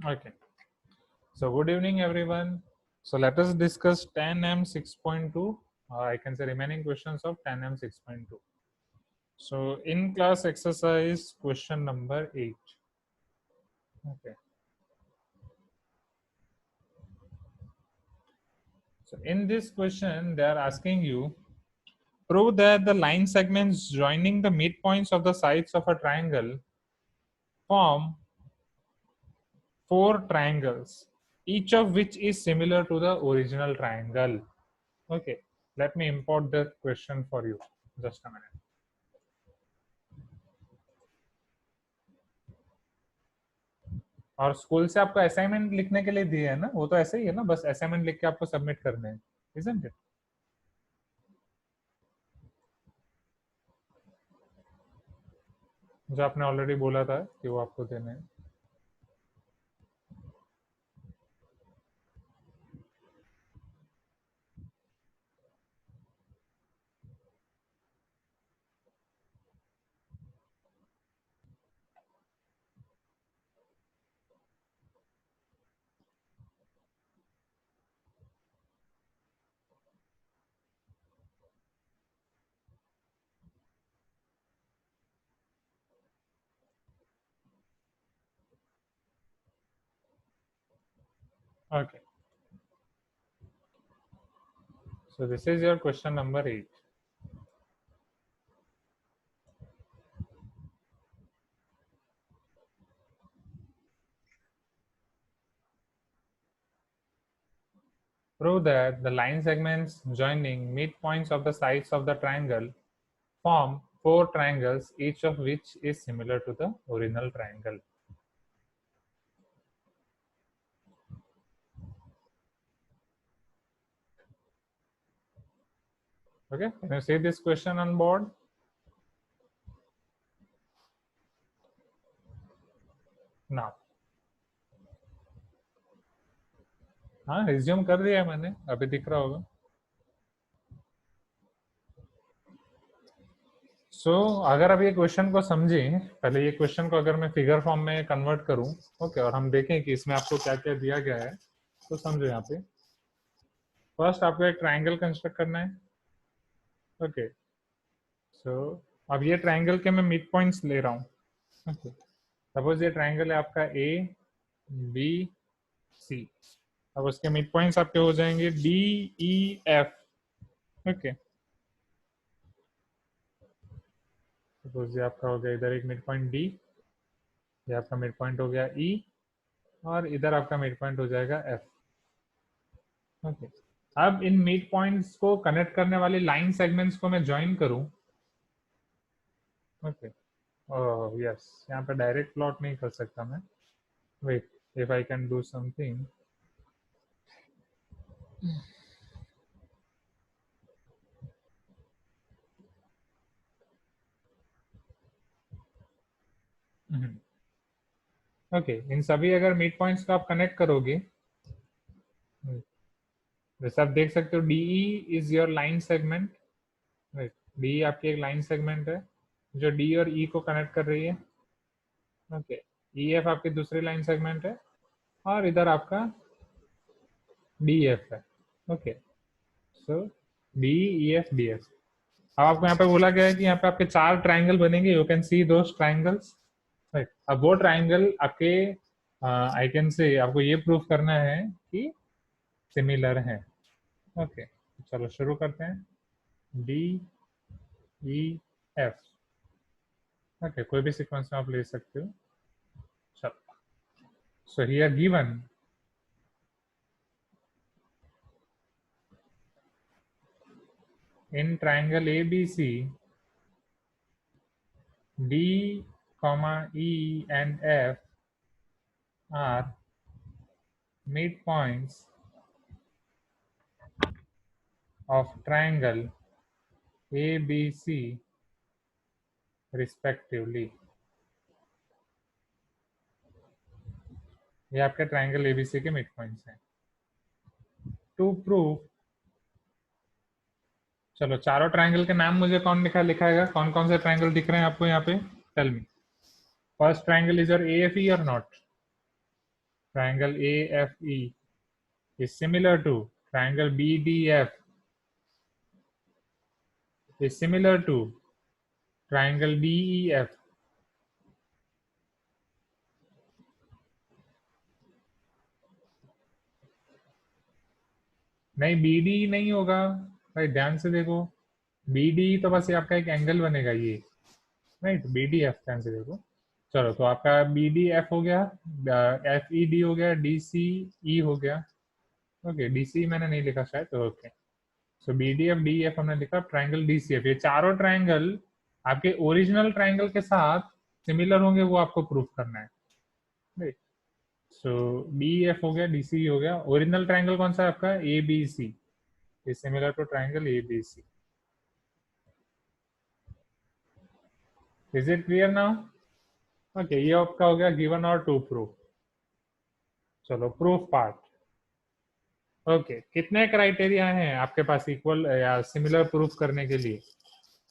Okay. So good evening, everyone. So let us discuss 10M 6.2. I can say remaining questions of 10M 6.2. So in class exercise question number 8. Okay. So in this question, they are asking you prove that the line segments joining the midpoints of the sides of a triangle form four triangles, each of which is similar to the original triangle. Okay, let me import the question for you. Just a minute. और school से आपको assignment लिखने के लिए दिए है ना, वो तो ऐसे ही है ना, बस असाइनमेंट लिख के आपको सबमिट करने हैं, isn't it? जो आपने ऑलरेडी बोला था कि वो आपको देने हैं. Okay, so this is your question number 8. Prove that the line segments joining midpoints of the sides of the triangle form four triangles, each of which is similar to the original triangle. Okay, can you see this question on board? Now, हाँ resume कर दिया है मैंने, अभी दिख रहा होगा. सो अगर अब ये क्वेश्चन को समझें, पहले ये क्वेश्चन को अगर मैं फिगर फॉर्म में कन्वर्ट करूं, ओके, और हम देखें कि इसमें आपको क्या क्या दिया गया है, तो समझो. यहाँ पे फर्स्ट आपको एक ट्राइंगल कंस्ट्रक्ट करना है. ओके, सो अब ये ट्राइंगल के मैं मिड पॉइंट्स ले रहा हूँ. ओके, सपोज ये ट्राइंगल है आपका ए बी सी. अब उसके मिड पॉइंट्स आपके हो जाएंगे D E F. Okay, suppose ये आपका हो गया इधर एक मिड पॉइंट डी, ये आपका मिड पॉइंट हो गया ई, और इधर आपका मिड पॉइंट हो जाएगा एफ. ओके, अब इन मिड पॉइंट्स को कनेक्ट करने वाली लाइन सेगमेंट्स को मैं ज्वाइन करूं. ओके, ओह यस, यहाँ पे डायरेक्ट प्लॉट नहीं कर सकता मैं. Wait, if I can do something. Okay, इन सभी अगर मिड पॉइंट्स को आप कनेक्ट करोगे, जैसे आप देख सकते हो DE is your line segment. Right, D आपकी एक लाइन सेगमेंट है जो डी और ई को कनेक्ट कर रही है. ओके, ई एफ आपकी दूसरी लाइन सेगमेंट है, और इधर आपका डी एफ है. Okay, so D E F D F. अब आपको यहाँ पे बोला गया है कि यहाँ पे आपके चार ट्राइंगल बनेंगे. You can see those triangles. Right, अब वो ट्राइंगल आपके आई कैन से आपको ये प्रूफ करना है कि सिमिलर है. ओके, चलो शुरू करते हैं. D E F. ओके, कोई भी सीक्वेंस में आप ले सकते हो. चलो, so here given in triangle ABC, D, E and F are midpoints of triangle ABC respectively. ये आपके ट्राइंगल ABC के मिड पॉइंट्स हैं. टू प्रूव, चलो चारों ट्राइंगल के नाम मुझे कौन लिखाएगा, कौन कौन से ट्राइंगल दिख रहे हैं आपको यहाँ पे? Tell me. First triangle is your AFE और not? triangle AFE is similar to triangle BDF is similar to triangle DEF. नहीं, BD नहीं होगा भाई, ध्यान से देखो। BD तो बस ये आपका एक एंगल बनेगा ये, राइट। BDF ध्यान से देखो। चलो, तो आपका BDF हो गया, FED हो गया, DCE हो गया। ओके, DCE मैंने नहीं लिखा शायद, तो ओके। सो BDF DEF हमने लिखा, ट्राइंगल DCF, ये चारों ट्राइंगल आपके ओरिजिनल ट्राइंगल के साथ सिमिलर होंगे, वो आपको प्रूफ करना है, राइट। सो DEF हो गया, DCE हो गया। ओरिजिनल ट्राइंगल कौन सा है आपका? ABC is similar to triangle ABC. Is it clear now? Okay, ये आपका हो गया गिवन और टू प्रूफ। चलो, प्रूफ पार्ट। ओके, कितने क्राइटेरिया हैं आपके पास इक्वल या सिमिलर प्रूफ करने के लिए?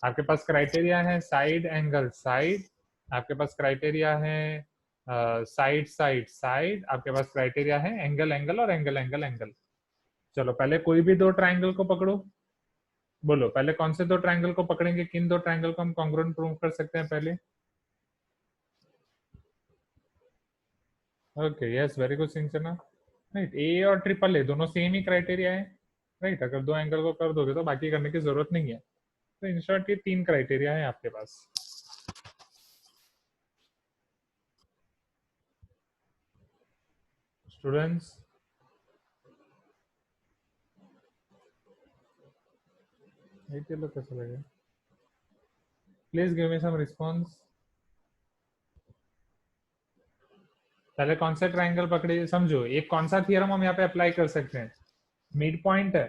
आपके पास क्राइटेरिया है साइड एंगल साइड, आपके पास क्राइटेरिया है साइड साइड साइड, आपके पास क्राइटेरिया है एंगल एंगल और एंगल एंगल एंगल। चलो, पहले कोई भी दो ट्राइंगल को पकड़ो, बोलो पहले कौन से दो ट्राइंगल को पकड़ेंगे, किन दो ट्राइंगल को हम कॉन्ग्रुएंट प्रूव कर सकते हैं पहले? ओके, यस, वेरी गुड सिंचना। राइट, ए और ट्रिपल ए दोनों सेम ही क्राइटेरिया है, राइट। अगर दो एंगल को कर दोगे तो बाकी करने की जरूरत नहीं है। तो इन शॉर्ट ये तीन क्राइटेरिया है आपके पास। स्टूडेंट्स, लोग कैसे लगे? Please give me some response. पहले कौन सा ट्राइंगल पकड़े समझो, एक कौन सा थियरम हम यहाँ पे अप्लाई कर सकते हैं? मिड पॉइंट है।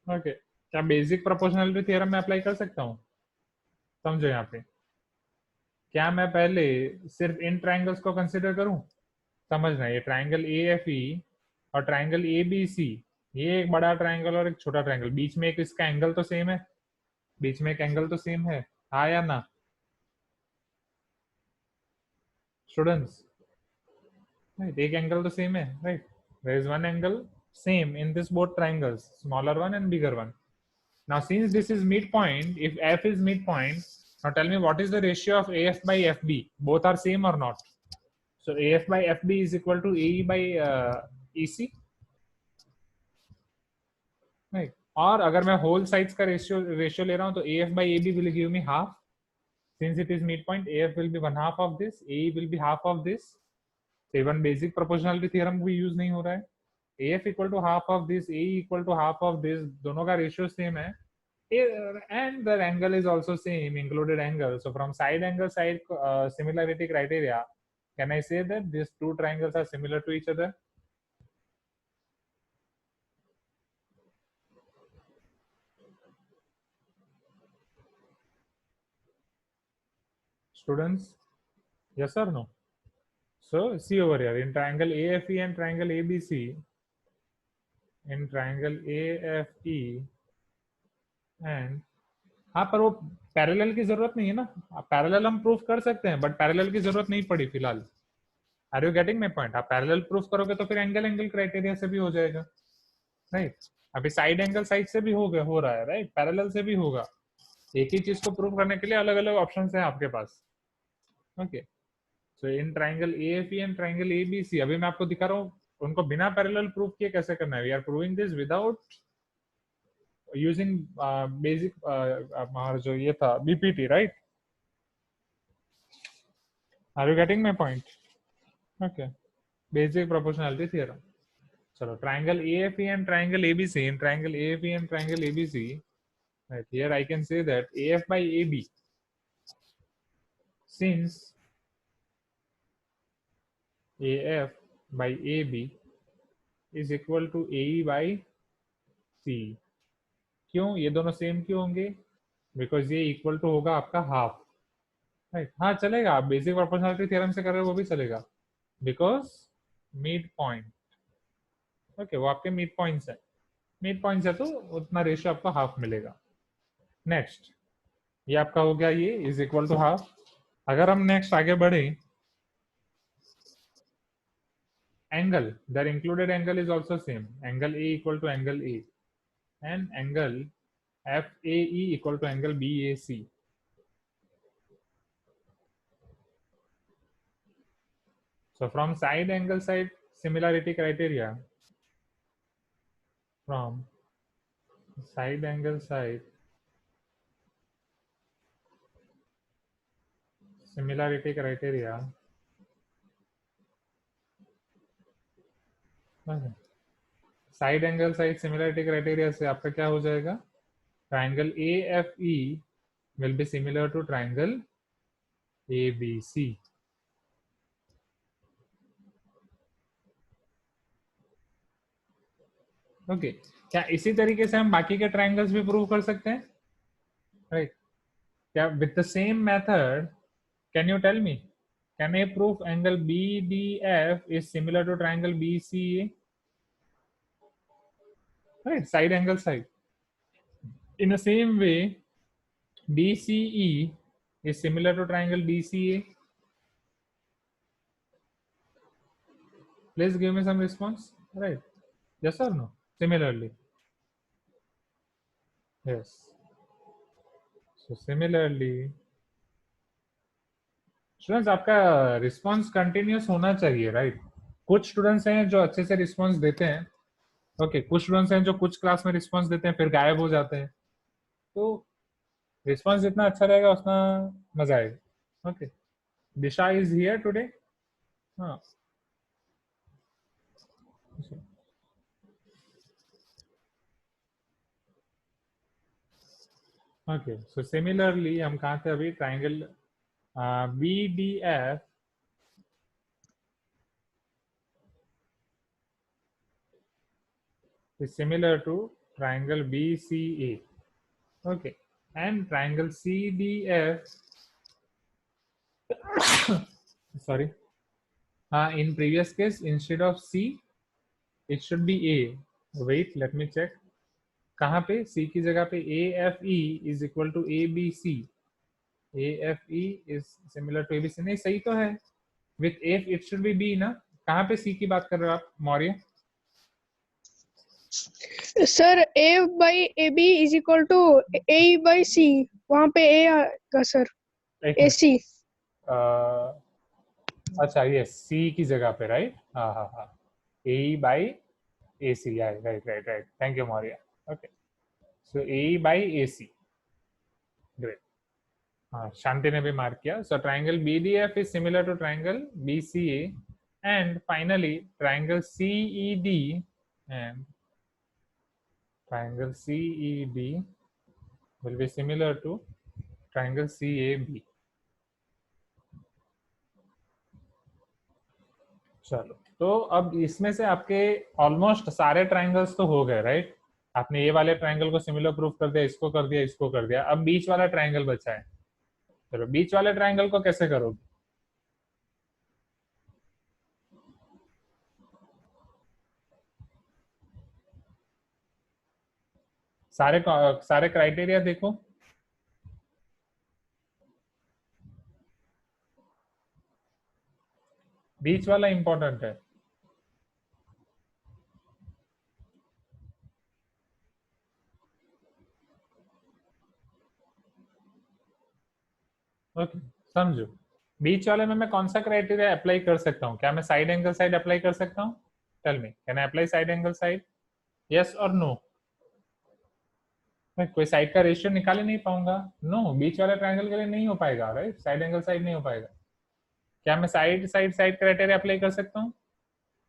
ओके, क्या बेसिक प्रोपोर्शनलिटी थ्योरम में अप्लाई कर सकता हूँ? समझो यहाँ पे, क्या मैं पहले सिर्फ इन ट्राइंगल्स को कंसिडर करूं? समझना, ये ट्राइंगल ए एफ ई और ट्राइंगल ए बी सी, ये एक बड़ा ट्राइंगल और एक छोटा ट्राइंगल, बीच में एक इसका एंगल तो सेम है, बीच में एक एंगल तो सेम है, हाँ या ना स्टूडेंट्स? राइट, एक एंगल तो सेम है, right. There is one angle same in this both triangles, smaller one and bigger one. Now since this is midpoint, if f is midpoint, now tell me what is the ratio of AF by FB? Both are same or not? So AF by FB is equal to AE by EC, right? और अगर मैं whole sides का ratio ले रहा हूँ तो AF by AB will give me half. Since it is midpoint, AF will be one half of this, AE will be half of this. So even basic proportionality theorem भी use नहीं हो रहा है। AF equal to half of this, AE equal to half of this, दोनों का ratio same है, and the angle is also same, included angle. So from side angle side similarity criteria, can I say that these two triangles are similar to each other? Students, yes or no? So see over here, in triangle AFE and triangle ABC, in triangle AFE and, हाँ पर वो parallel की जरूरत नहीं है ना, parallel हम proof कर सकते हैं बट पैरेलल की जरूरत नहीं पड़ी फिलहाल। Are you getting my point? आप पैरेलल प्रूफ करोगे तो फिर एंगल एंगल क्राइटेरिया से भी हो जाएगा, राइट। अभी साइड एंगल साइड से भी हो रहा है, राइट, पैरेलल से भी होगा। एक ही चीज को प्रूव करने के लिए अलग अलग ऑप्शंस हैं आपके पास। Okay, so in triangle AFE and triangle ABC, अभी मैं आपको दिखा रहा हूँ उनको बिना पैरेलल प्रूफ किए कैसे करना है। We are proving this without using basic हमारा जो ये था BPT, right. Are you getting my point? Okay, basic proportionality theorem. चलो, triangle AFE and triangle ABC, in triangle AFE and triangle ABC, right, here I can say that AF by AB, since AF by AB is equal to AE by C, क्यों ये दोनों same क्यों होंगे? Because ये equal to होगा आपका half, right. हाँ चलेगा, आप बेसिक प्रोपोर्शनलिटी थ्योरम से कर रहे हो वो भी चलेगा, बिकॉज मिड पॉइंट, ओके, वो आपके मिड पॉइंट्स है, मिड पॉइंट्स है तो उतना रेशियो आपको हाफ मिलेगा। नेक्स्ट, ये आपका हो गया, ये इज इक्वल टू हाफ। अगर हम नेक्स्ट आगे बढ़े, angle, their included angle is also same. Angle A equal to angle A, and angle FAE equal to angle BAC. So from side angle side similarity criteria, from side angle side similarity criteria, side angle side similarity criteria से आपका क्या हो जाएगा, triangle A F E will be similar to triangle A B C. Okay, क्या इसी तरीके से हम बाकी के ट्राइंगल्स भी प्रूव कर सकते हैं, राइट? क्या with the same method can you tell me, can I prove angle B D F is similar to triangle B C A, right? Side angle side. In the same way, DCE is similar to triangle DCA. Please give me some response. Right? Yes or no? Similarly. Yes. So similarly, students आपका response continuous होना चाहिए, right? कुछ students हैं जो अच्छे से response देते हैं, ओके, कुछ स्टूडेंट्स हैं जो कुछ क्लास में रिस्पॉन्स देते हैं फिर गायब हो जाते हैं. तो रिस्पॉन्स जितना अच्छा रहेगा उतना मजा आएगा. Okay, Disha is here today. हाँ, ओके. सो सिमिलरली हम कहाँ थे अभी, triangle B D F is similar to triangle BCA. Okay, and triangle CDF. Sorry. In previous case, instead of C, it should be A. Wait, let me check. कहाँ पे C की जगह पे AFE is equal to ABC. AFE is similar to ABC. नहीं, सही तो है. With F it should be B ना. कहाँ पे C की बात कर रहे हो आप Maurya? Sir A by AB is equal to A by C. वहाँ पे A आएगा सर. AC. अच्छा, ये C की जगह पे, राइट? हाँ हाँ हाँ, AE by AC. Right right right. Thank you Maurya. Okay, so AE by AC. Great. हाँ, शांति ने भी मार्क किया. So triangle BDF is similar to triangle BCA, and finally triangle CED and triangle CED will be similar to triangle CAB. चलो, तो अब इसमें से आपके ऑलमोस्ट सारे ट्राइंगल्स तो हो गए, राइट? आपने ये वाले ट्राइंगल को सिमिलर प्रूफ कर दिया, इसको कर दिया, इसको कर दिया. अब बीच वाला ट्राइंगल बचा है. चलो, बीच वाले ट्राइंगल को कैसे करोगे? सारे क्राइटेरिया देखो. बीच वाला इंपॉर्टेंट है. ओके, समझो. बीच वाले में मैं कौन सा क्राइटेरिया अप्लाई कर सकता हूँ? क्या मैं साइड एंगल साइड अप्लाई कर सकता हूँ? Tell me, can I apply side angle side? Yes और नो? मैं कोई साइड का रेशियो निकाल ही नहीं पाऊंगा. नो, बीच वाले ट्रायंगल के लिए नहीं हो पाएगा, राइट? साइड एंगल साइड नहीं हो पाएगा. क्या मैं side side side criteria apply कर सकता हूँ?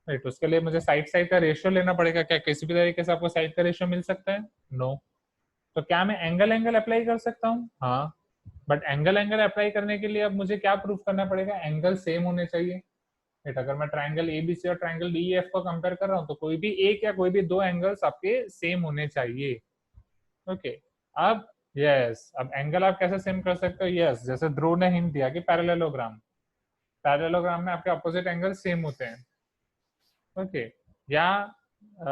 राइट, उसके लिए मुझे साइड साइड का रेशियो लेना पड़ेगा. क्या किसी भी तरीके से आपको साइड का रेशियो मिल सकता है? नो. तो क्या मैं एंगल एंगल अप्लाई कर सकता हूँ? हाँ, बट एंगल एंगल अप्लाई करने के लिए अब मुझे क्या प्रूफ करना पड़ेगा? एंगल सेम होने चाहिए. राइट, अगर मैं ट्राइंगल एबीसी और ट्राइंगल डीईएफ को कंपेयर कर रहा हूँ तो कोई भी एक या कोई भी दो एंगल्स आपके सेम होने चाहिए. ओके, अब यस, अब एंगल आप कैसे सेम कर सकते हो? यस, जैसे ध्रुव ने हिंट दिया कि पैरेललोग्राम. पैरेललोग्राम में आपके अपोजिट एंगल सेम होते हैं. ओके, या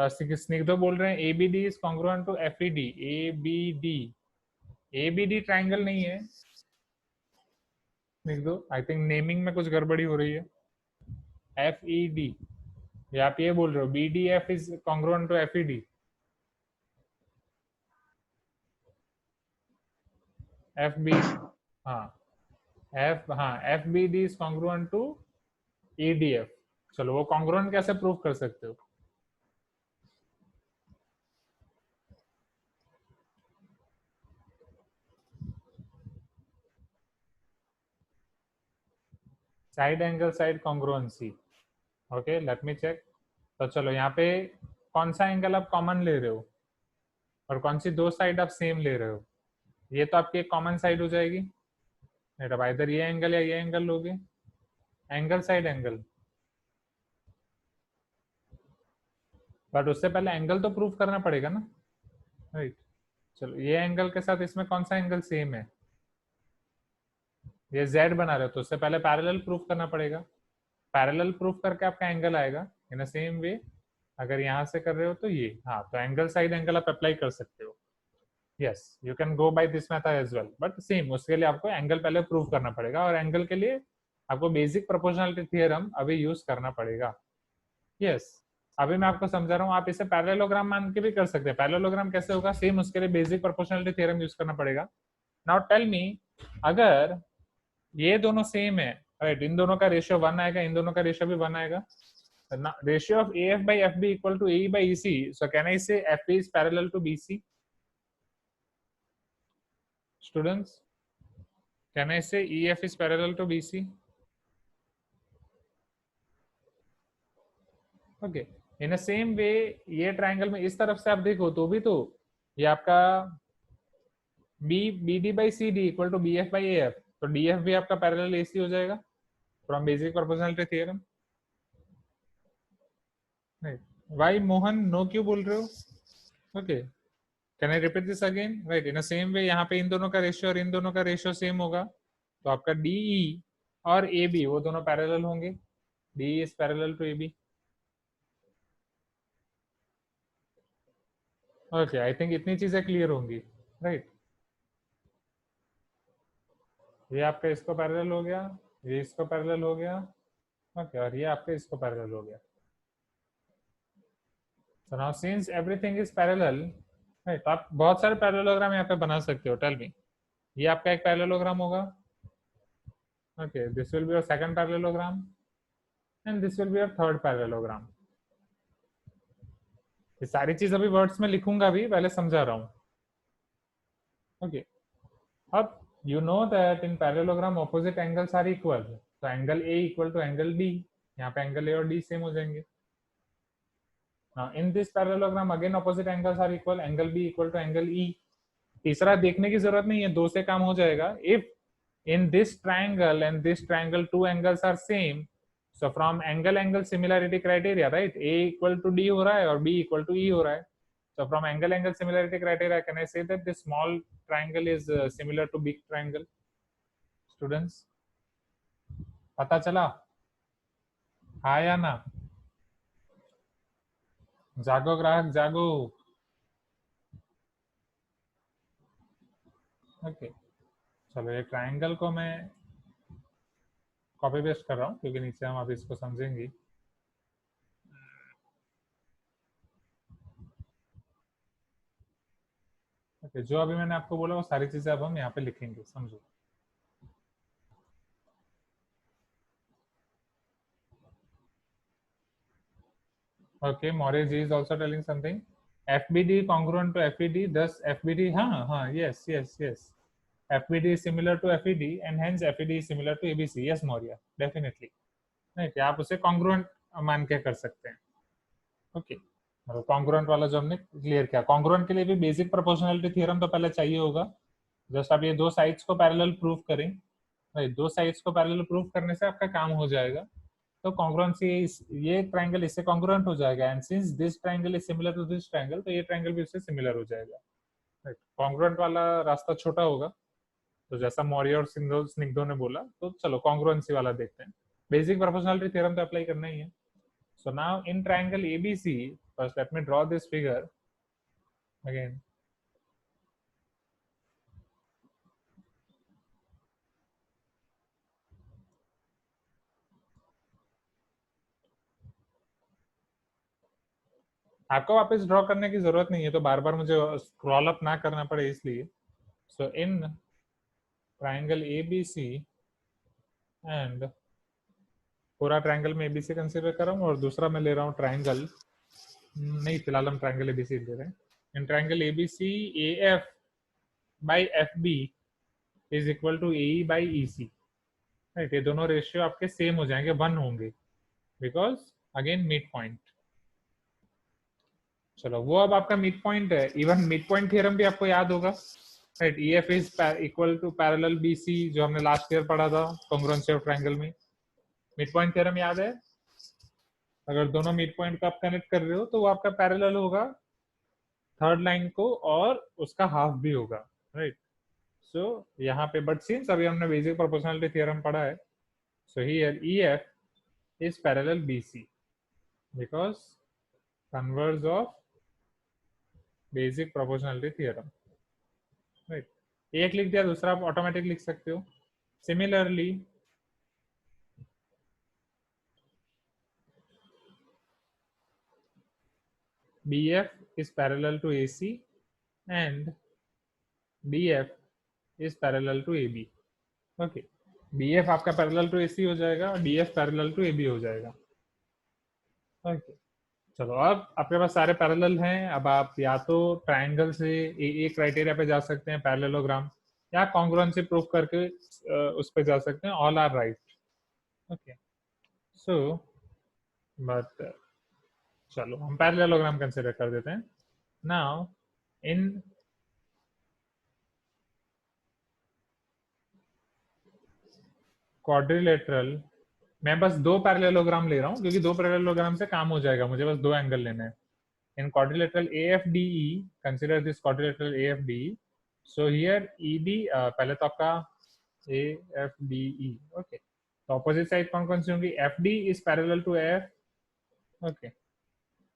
स्निग्धो बोल रहे हैं ABD is congruent to FED. ABD, ABD triangle नहीं है स्निग्धो. आई थिंक नेमिंग में कुछ गड़बड़ी हो रही है. एफईडी, या आप ये बोल रहे हो BDF is congruent to FED? FB, हाँ FBD is congruent to EDF। चलो वो कॉन्ग्रुएंट कैसे प्रूव कर सकते हो? Side angle side congruency. Okay, let me check. तो चलो यहाँ पे कौन सा एंगल आप कॉमन ले रहे हो और कौन सी दो साइड आप सेम ले रहे हो? ये तो आपकी एक कॉमन साइड हो जाएगी। नहीं, अब इधर ये एंगल या ये एंगल लोगे, एंगल साइड एंगल। बट उससे पहले एंगल तो प्रूव करना पड़ेगा ना, राइट? चलो ये एंगल के साथ इसमें कौन सा एंगल सेम है? ये Z बना रहे हो तो उससे पहले पैरेलल प्रूफ करना पड़ेगा। पैरेलल प्रूफ करके आपका एंगल आएगा इन सेम वे। अगर यहाँ से कर रहे हो तो ये, हाँ, तो एंगल साइड एंगल आप अप्लाई कर सकते हो। Yes, you can go by this method as well, but same उसके लिए आपको एंगल पहले प्रूव करना पड़ेगा, और एंगल के लिए आपको बेसिक प्रोपोर्शनलिटी थ्योरम अभी यूज करना पड़ेगा। यस, अभी मैं आपको समझा रहा हूँ, आप इसे पैरेललोग्राम मान के भी कर सकते हैं। पैरेललोग्राम कैसे होगा? सेम उसके लिए बेसिक प्रोपोर्शनलिटी थ्योरम यूज करना पड़ेगा। नाउ टेल मी, अगर ये दोनों सेम है, राइट, इन दोनों का रेशियो 1 आएगा, इन दोनों का रेशियो भी 1 आएगा। Ratio of AF by FB equal to AE by EC, so can I say FB is parallel to BC? Students, can I say EF is parallel to BC? Okay, in same way ये ट्राइंगल में इस तरफ से आप देखो तो भी तो ये आपका BD by CD equal to BF by AF, तो DF भी आपका पैरेलल AC हो जाएगा from basic proportionality theorem. Why Mohan no क्यों बोल रहे हो? Okay, can I repeat this again? Right, in same way यहाँ पे इन दोनों का रेशियो और इन दोनों का रेशियो सेम होगा, तो आपका DE और AB वो दोनों पैरेलल होंगे। DE is parallel to AB। Okay, I think इतनी चीजें क्लियर होंगी, राइट? ये आपका इसको पैरेलल हो गया, ये इसको पैरेलल हो गया, ओके, और ये आपका इसको पैरेलल हो गया। So now since everything is parallel, right, आप बहुत सारे पैरेललोग्राम यहाँ पे बना सकते हो। टेल मी, ये आपका एक पैरेललोग्राम होगा, okay, this will be your second parallelogram and this will be your third parallelogram. ये सारी चीज अभी वर्ड्स में लिखूंगा भी, पहले समझा रहा हूँ। ओके, अब you know that in parallelogram opposite angles are equal, तो angle A equal to angle D, यहाँ पे एंगल A और D सेम हो जाएंगे। In this parallelogram again opposite angles are equal, angle B equal to angle E। तीसरा देखने की जरूरत नहीं है, दो से काम हो जाएगा। If in this triangle and this triangle two angles are same, so from angle angle similarity criteria, right, A equal to D हो रहा है और B equal to E हो रहा है, so from angle angle similarity criteria can I say that this small triangle is similar to big triangle? Students, पता चला? हाँ या ना? जागो ग्राहक जागो। ओके, चलो ये ट्राइंगल को मैं कॉपी पेस्ट कर रहा हूँ क्योंकि नीचे हम अभी इसको समझेंगे। ओके, जो अभी मैंने आपको बोला वो सारी चीजें अब हम यहाँ पे लिखेंगे, समझो। Okay, Maurya ji is also telling something. FBD congruent to FED, thus FBD, yes, yes, yes. FBD is similar to FED and hence FED is similar to ABC. Yes, Maurya, definitely. नहीं, क्या आप उसे congruent मान के कर सकते हैं। Okay, मतलब congruent वाला जो हमने क्लियर किया, congruent के लिए भी बेसिक प्रोपोर्शनलिटी थ्योरम तो पहले चाहिए होगा। जस्ट आप ये दो साइड्स को पैरेलल प्रूव करें, भाई दो साइड्स को पैरेलल प्रूव करने से आपका काम हो जाएगा। तो कॉन्ग्रुएंसी, ये ट्राइंगल इससे कॉन्ग्रुएंट हो जाएगा, and since this triangle is similar to this triangle, तो ये ट्राइंगल भी उससे सिमिलर हो जाएगा, राइट? कॉन्ग्रुएंट वाला रास्ता छोटा होगा, तो जैसा मौर्य और स्निग्धो ने बोला, तो चलो कॉन्ग्रुएंसी वाला देखते हैं। बेसिक प्रोपोर्शनलिटी थ्योरम तो अप्लाई करना ही है। So now in triangle ABC, first let me draw this figure again. आपको वापस ड्रॉ करने की जरूरत नहीं है, तो बार बार मुझे स्क्रॉल अप ना करना पड़े इसलिए. सो इन ट्राइंगल ABC, एंड पूरा ट्राइंगल में ABC कंसिडर कर रहा हूँ, और दूसरा मैं ले रहा हूँ ट्राइंगल, नहीं फिलहाल हम ट्राइंगल ABC ले रहे हैं. In triangle ABC, AF by FB is equal to AE by EC. Right, ये दोनों रेशियो आपके सेम हो जाएंगे, 1 होंगे, बिकॉज अगेन मिड पॉइंट. चलो, वो अब आपका मिड पॉइंट है. इवन मिड पॉइंट थियरम भी आपको याद होगा. Right, EF is equal to parallel BC, जो हमने लास्ट ईयर पढ़ा था कॉन्ग्रुएंसी ऑफ ट्राइंगल में. मिड पॉइंट थ्योरम याद है? अगर दोनों मिड पॉइंट को आप कनेक्ट कर रहे हो तो वो आपका पैरेलल होगा थर्ड लाइन को, और उसका हाफ भी होगा. राइट, सो यहाँ पे बट सिंस अभी हमने बेसिक प्रोपोर्शनलिटी थ्योरम पढ़ा है, so here EF is parallel BC because converse of basic proportionality theorem. Right, एक लिख दिया, दूसरा आप ऑटोमेटिक लिख सकते हो. Similarly BF is parallel to AC and BF is parallel to AB. Okay, BF आपका पैरेलल टू AC हो जाएगा और DF पैरेलल टू AB हो जाएगा. ओके, चलो अब आपके पास सारे पैरेलल हैं. अब आप या तो ट्राइंगल से ए क्राइटेरिया पे जा सकते हैं, पैरेललोग्राम, या कॉन्ग्रुएंसी प्रूफ करके उस पे जा सकते हैं. All are right. Okay, so but चलो हम पैरेललोग्राम कंसिडर कर देते हैं. नाउ इन क्वाड्रिलेटरल, मैं बस 2 पैरेललोग्राम ले रहा हूँ क्योंकि 2 पैरेललोग्राम से काम हो जाएगा, मुझे बस 2 एंगल लेने हैं. In quadrilateral AFDE, consider this quadrilateral AFDE. So here ED, पहले तो आपका AFDE. Okay, तो opposite side कौन कौन सी होंगी? FD is parallel to AF. Okay,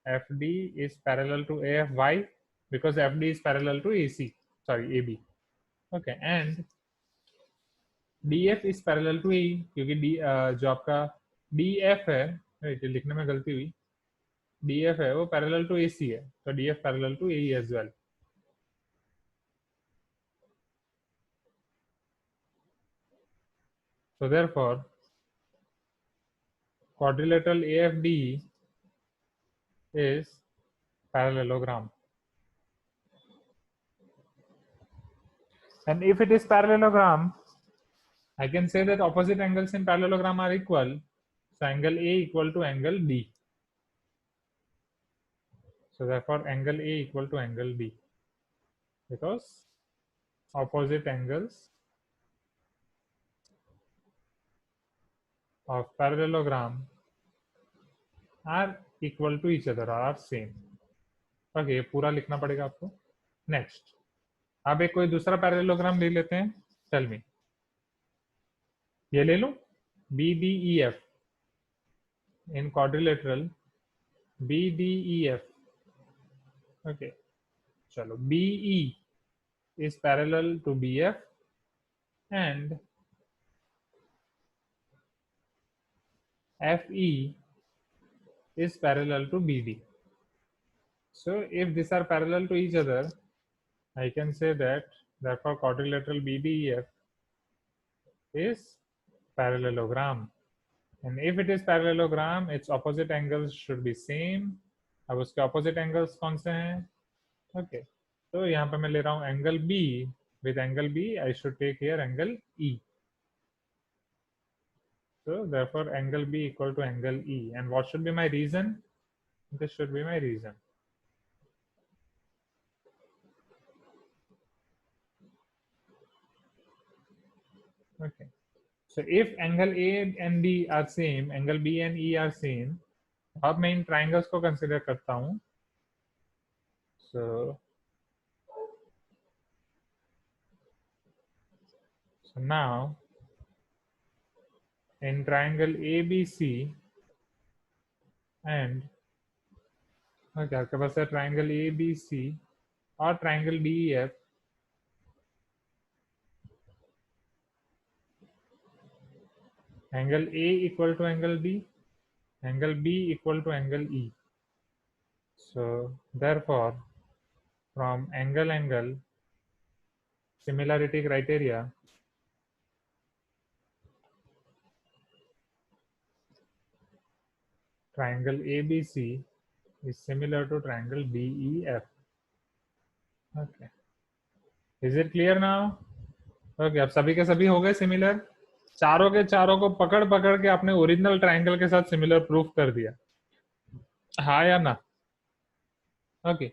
FD is parallel to AF. Why? Because FD is parallel to AC. Sorry, AB. Okay, and DF is parallel to AE, क्योंकि जो आपका DF है, ये लिखने में गलती हुई, DF है वो पैरेलल टू AC है, तो DF parallel to AE as well. So therefore, quadrilateral AFDE is parallelogram. And if it is parallelogram, I can say that opposite angles in parallelogram are equal. So angle A equal to angle D. So therefore angle A equal to angle D, because opposite angles of parallelogram are equal to each other, are same. Okay, पूरा लिखना पड़ेगा आपको. Next, अब एक कोई दूसरा parallelogram ले लेते हैं. टेल मी, ये ले लूं BDEF. in quadrilateral BDEF. Okay, चलो, BE is parallel to BF and FE is parallel to BD. So if these are parallel to each other, I can say that therefore quadrilateral BDEF is parallelogram. And if it is parallelogram, its opposite angles should be same. अब उसके opposite angles कौन से हैं? Okay, तो यहाँ पे मैं ले रहा हूँ angle B. With angle B, I should take here angle E. So therefore angle B equal to angle E. And what should be my reason? This should be my reason. Okay, so if angle A and B are same, angle B and E are same, अब मैं इन triangles को consider करता हूँ. So now in triangle ABC and okay, आपके पास है triangle ABC और triangle DEF. Angle A equal to angle B, angle B equal to angle E. So therefore from angle similarity criteria, triangle ABC is similar to triangle BEF. Okay, is it clear now? Okay, अब सभी के सभी हो गए similar. चारों के चारों को पकड़ पकड़ के आपने ओरिजिनल ट्रायंगल के साथ सिमिलर प्रूफ कर दिया, हाँ या ना? ओके,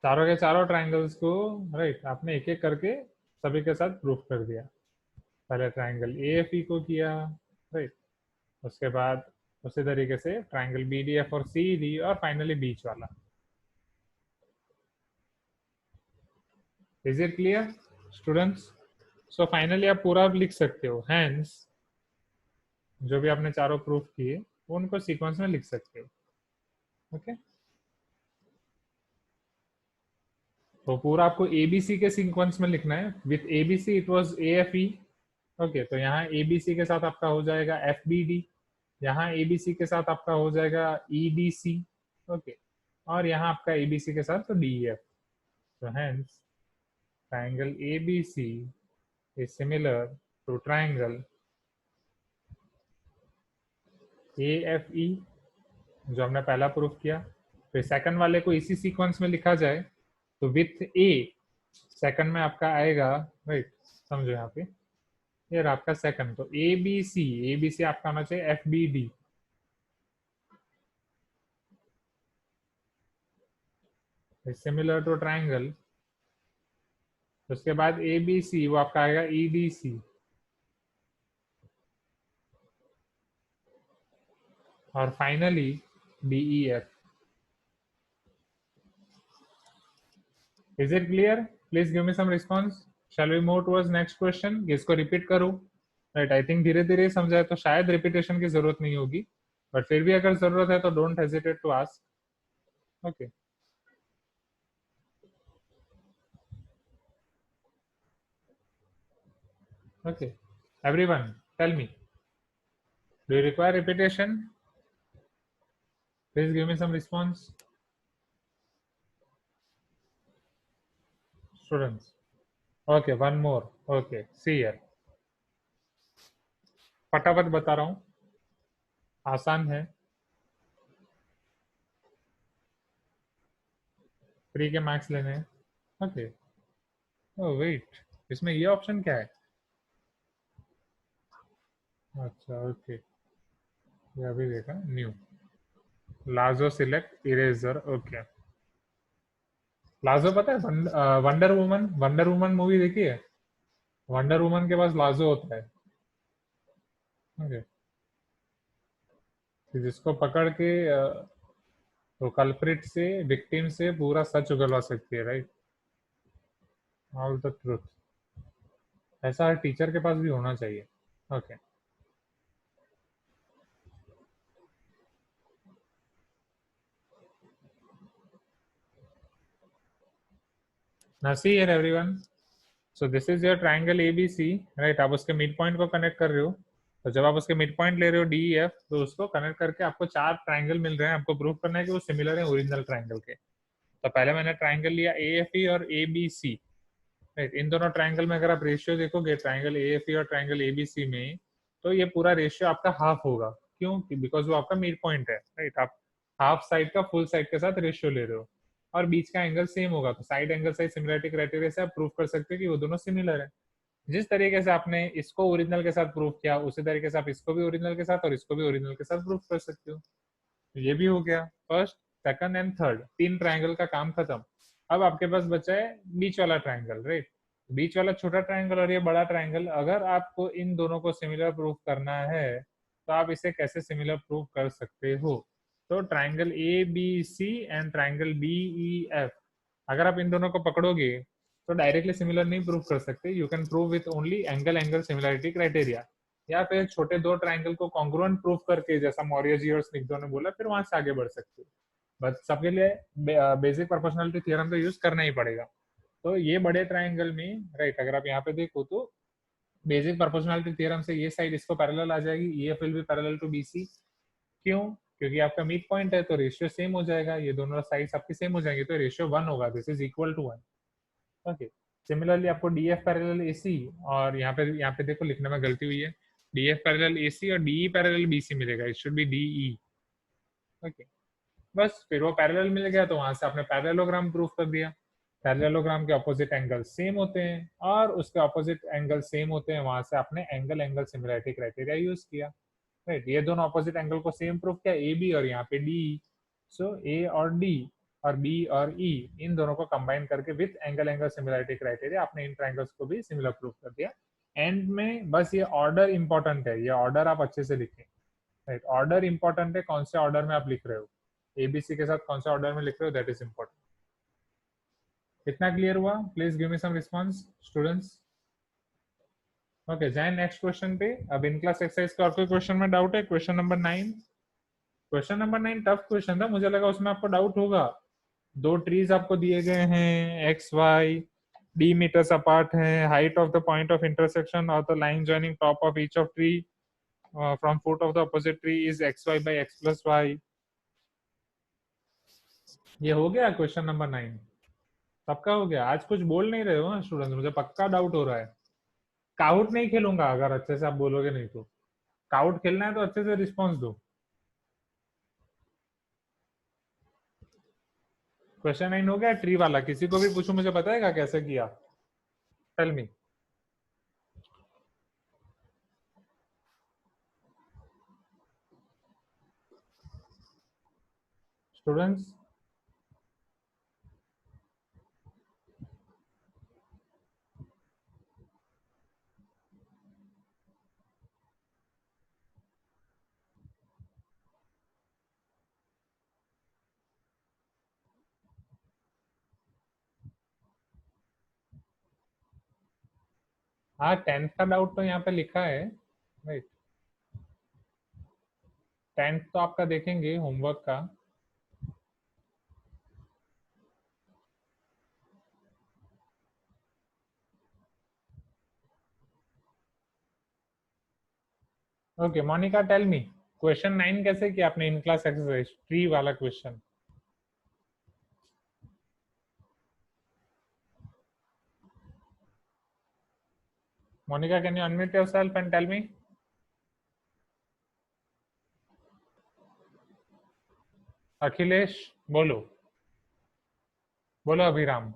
चारों के चारों ट्रायंगल्स को राइट आपने एक एक करके सभी के साथ प्रूफ कर दिया। पहले ट्रायंगल AFE को किया, राइट, उसके बाद उसी तरीके से ट्रायंगल BDF और CED और फाइनली बीच वाला। Is it clear students? So finally आप पूरा लिख सकते हो, हैंस जो भी आपने चारों प्रूफ किए वो उनको सीक्वेंस में लिख सकते हो। ओके, तो पूरा आपको ABC के सीक्वेंस में लिखना है। With ABC it was AFE। Okay, तो यहाँ ABC के साथ आपका हो जाएगा FBD, यहाँ ABC के साथ आपका हो जाएगा EDC। ओके, और यहाँ आपका ABC के साथ तो DEF। तो hence triangle ABC is similar to triangle AFE जो हमने पहला प्रूफ किया। फिर सेकंड वाले को इसी सीक्वेंस में लिखा जाए तो विथ A सेकंड में आपका आएगा, राइट, समझो यहाँ पे ये आपका सेकंड, तो ABC आपका होना चाहिए FBD। सिमिलर टू ट्रायंगल, उसके बाद ABC वो आपका आएगा EDC, और finally DEF। Is it clear? Please give me some response. Shall we move towards next question? इसको रिपीट करूं? राइट, आई थिंक धीरे धीरे समझाए तो शायद रिपीटेशन की जरूरत नहीं होगी, बट फिर भी अगर जरूरत है तो don't hesitate to ask. Okay, okay, everyone tell me, do you require repetition? Please give me some response, students. Okay, one more. Okay, see here, फटाफट बता रहा हूँ, आसान है, फ्री के मार्क्स लेने हैं। ओके, ओह वेट, इसमें ये ऑप्शन क्या है? अच्छा ओके, ये अभी देखा, new Lajo select eraser. Okay, Lajo पता है वंडर वुमन मूवी देखी है? वंडर वुमन के पास लाजो होता है। ओके, तो जिसको पकड़ के तो कल्प्रिट से विक्टिम से पूरा सच उगलवा सकती है, राइट, ऑल द ट्रुथ। ऐसा हर टीचर के पास भी होना चाहिए। Okay, now see here everyone, so this is your triangle ABC, right, आप उसके मिड पॉइंट को कनेक्ट कर रहे हो, तो जब आप उसके मिड पॉइंट ले रहे हो DEF, तो उसको कनेक्ट करके आपको चार ट्राइंगल मिल रहे हैं, आपको प्रूव करना है कि वो सिमिलर है ओरिजिनल ट्राइंगल के। तो पहले मैंने ट्राइंगल लिया AFE और ABC, राइट, इन दोनों ट्राइंगल में अगर आप रेशियो देखोगे ट्राइंगल AFE और ट्राइंगल ABC में, तो ये पूरा रेशियो आपका हाफ होगा। क्यों? बिकॉज वो आपका मिड पॉइंट है, राइट, आप हाफ साइड का फुल साइड के साथ रेशियो ले रहे हो, और बीच का एंगल सेम होगा, तो side angle side similarity criteria से आप प्रूव कर सकते हो कि वो दोनों सिमिलर है। जिस तरीके से आपने इसको ओरिजिनल के साथ प्रूव किया, उसी तरीके से आप इसको भी ओरिजिनल के साथ और इसको भी ओरिजिनल के साथ प्रूव कर सकते हो। तो ये भी हो गया फर्स्ट, सेकंड एंड थर्ड, तीन ट्राइंगल का काम खत्म। अब आपके पास बचा है बीच वाला ट्राइंगल, राइट, बीच वाला छोटा ट्राइंगल और ये बड़ा ट्राइंगल। अगर आपको इन दोनों को सिमिलर प्रूफ करना है तो आप इसे कैसे सिमिलर प्रूफ कर सकते हो? तो triangle ABC and triangle BEF, अगर आप इन दोनों को पकड़ोगे तो डायरेक्टली सिमिलर नहीं प्रूफ कर सकते, you can prove with only angle similarity criteria, या फिर छोटे दो ट्राइंगल को कॉन्ग्रुएंट प्रूफ करके, जैसा मौर्य जी और स्निग्धो ने बोला, फिर वहां से आगे बढ़ सकते हो। बट सबके लिए बेसिक प्रोपोर्शनलिटी थ्योरम तो यूज करना ही पड़ेगा। तो ये बड़े ट्राइंगल में, राइट, अगर आप यहाँ पे देखो तो बेसिक प्रोपोर्शनलिटी थ्योरम से ये साइड इसको पैरेलल आ जाएगी, EF will be parallel to BC। क्यों? क्योंकि आपका मिड पॉइंट है तो रेशियो सेम हो जाएगा, ये दोनों साइड्स आपकी सेम हो जाएंगी, तो रेशियो 1 होगा, this is equal to 1। Okay, similarly आपको D F parallel A C, और यहाँ पे देखो लिखने में गलती हुई है, D F parallel A C और डी पैरेलल बी सी मिलेगा, it should be D E. Okay, बस फिर वो पैरेलल मिल गया तो वहां से आपने पैरेललोग्राम प्रूफ कर दिया। पैरेललोग्राम के ऑपोजिट एंगल सेम होते हैं, और उसके ऑपोजिट एंगल सेम होते हैं, वहां से आपने angle angle similarity criteria use किया। राइट, ये दोनों ऑपोजिट एंगल को सेम प्रूफ किया, ए बी और यहाँ पे डी। सो ए और डी और बी और ई, इन दोनों को कंबाइन करके with angle angle similarity criteria आपने इन ट्राइंगल्स को भी सिमिलर प्रूफ कर दिया। एंड में बस ये ऑर्डर इंपॉर्टेंट है, ये ऑर्डर आप अच्छे से लिखें। राइट, ऑर्डर इंपॉर्टेंट है, कौन से ऑर्डर में आप लिख रहे हो, एबीसी के साथ कौन सा ऑर्डर में लिख रहे हो, दैट इज इंपॉर्टेंट। कितना क्लियर हुआ? Please give me some response students. Okay, जाए नेक्स्ट क्वेश्चन पे। अब इन क्लास एक्सरसाइज का और कोई क्वेश्चन में डाउट है? Question number 9। Question number 9 tough question था, मुझे लगा उसमें आपको डाउट होगा। दो ट्रीज आपको दिए गए हैं, X Y D metres apart है, height of the point of intersection और the line joining top of each of tree from foot of the opposite tree is X Y by X plus Y. ये हो गया question number 9, सबका हो गया। आज कुछ बोल नहीं रहे हो स्टूडेंट, मुझे पक्का डाउट हो रहा है। काउट नहीं खेलूंगा अगर अच्छे से आप बोलोगे नहीं तो। काउट खेलना है तो अच्छे से रिस्पॉन्स दो। क्वेश्चन 9 हो गया ट्री वाला, किसी को भी पूछूं मुझे बताएगा कैसे किया? Tell me. स्टूडेंट्स, हाँ 10th का डाउट तो यहाँ पे लिखा है। राइट, 10th तो आपका देखेंगे होमवर्क का। Okay Monika, tell me question 9 कैसे किया आपने इन क्लास एक्सरसाइज ट्री वाला question? Monika, can you unmute yourself and tell me? Akhilesh, बोलो बोलो अभिराम।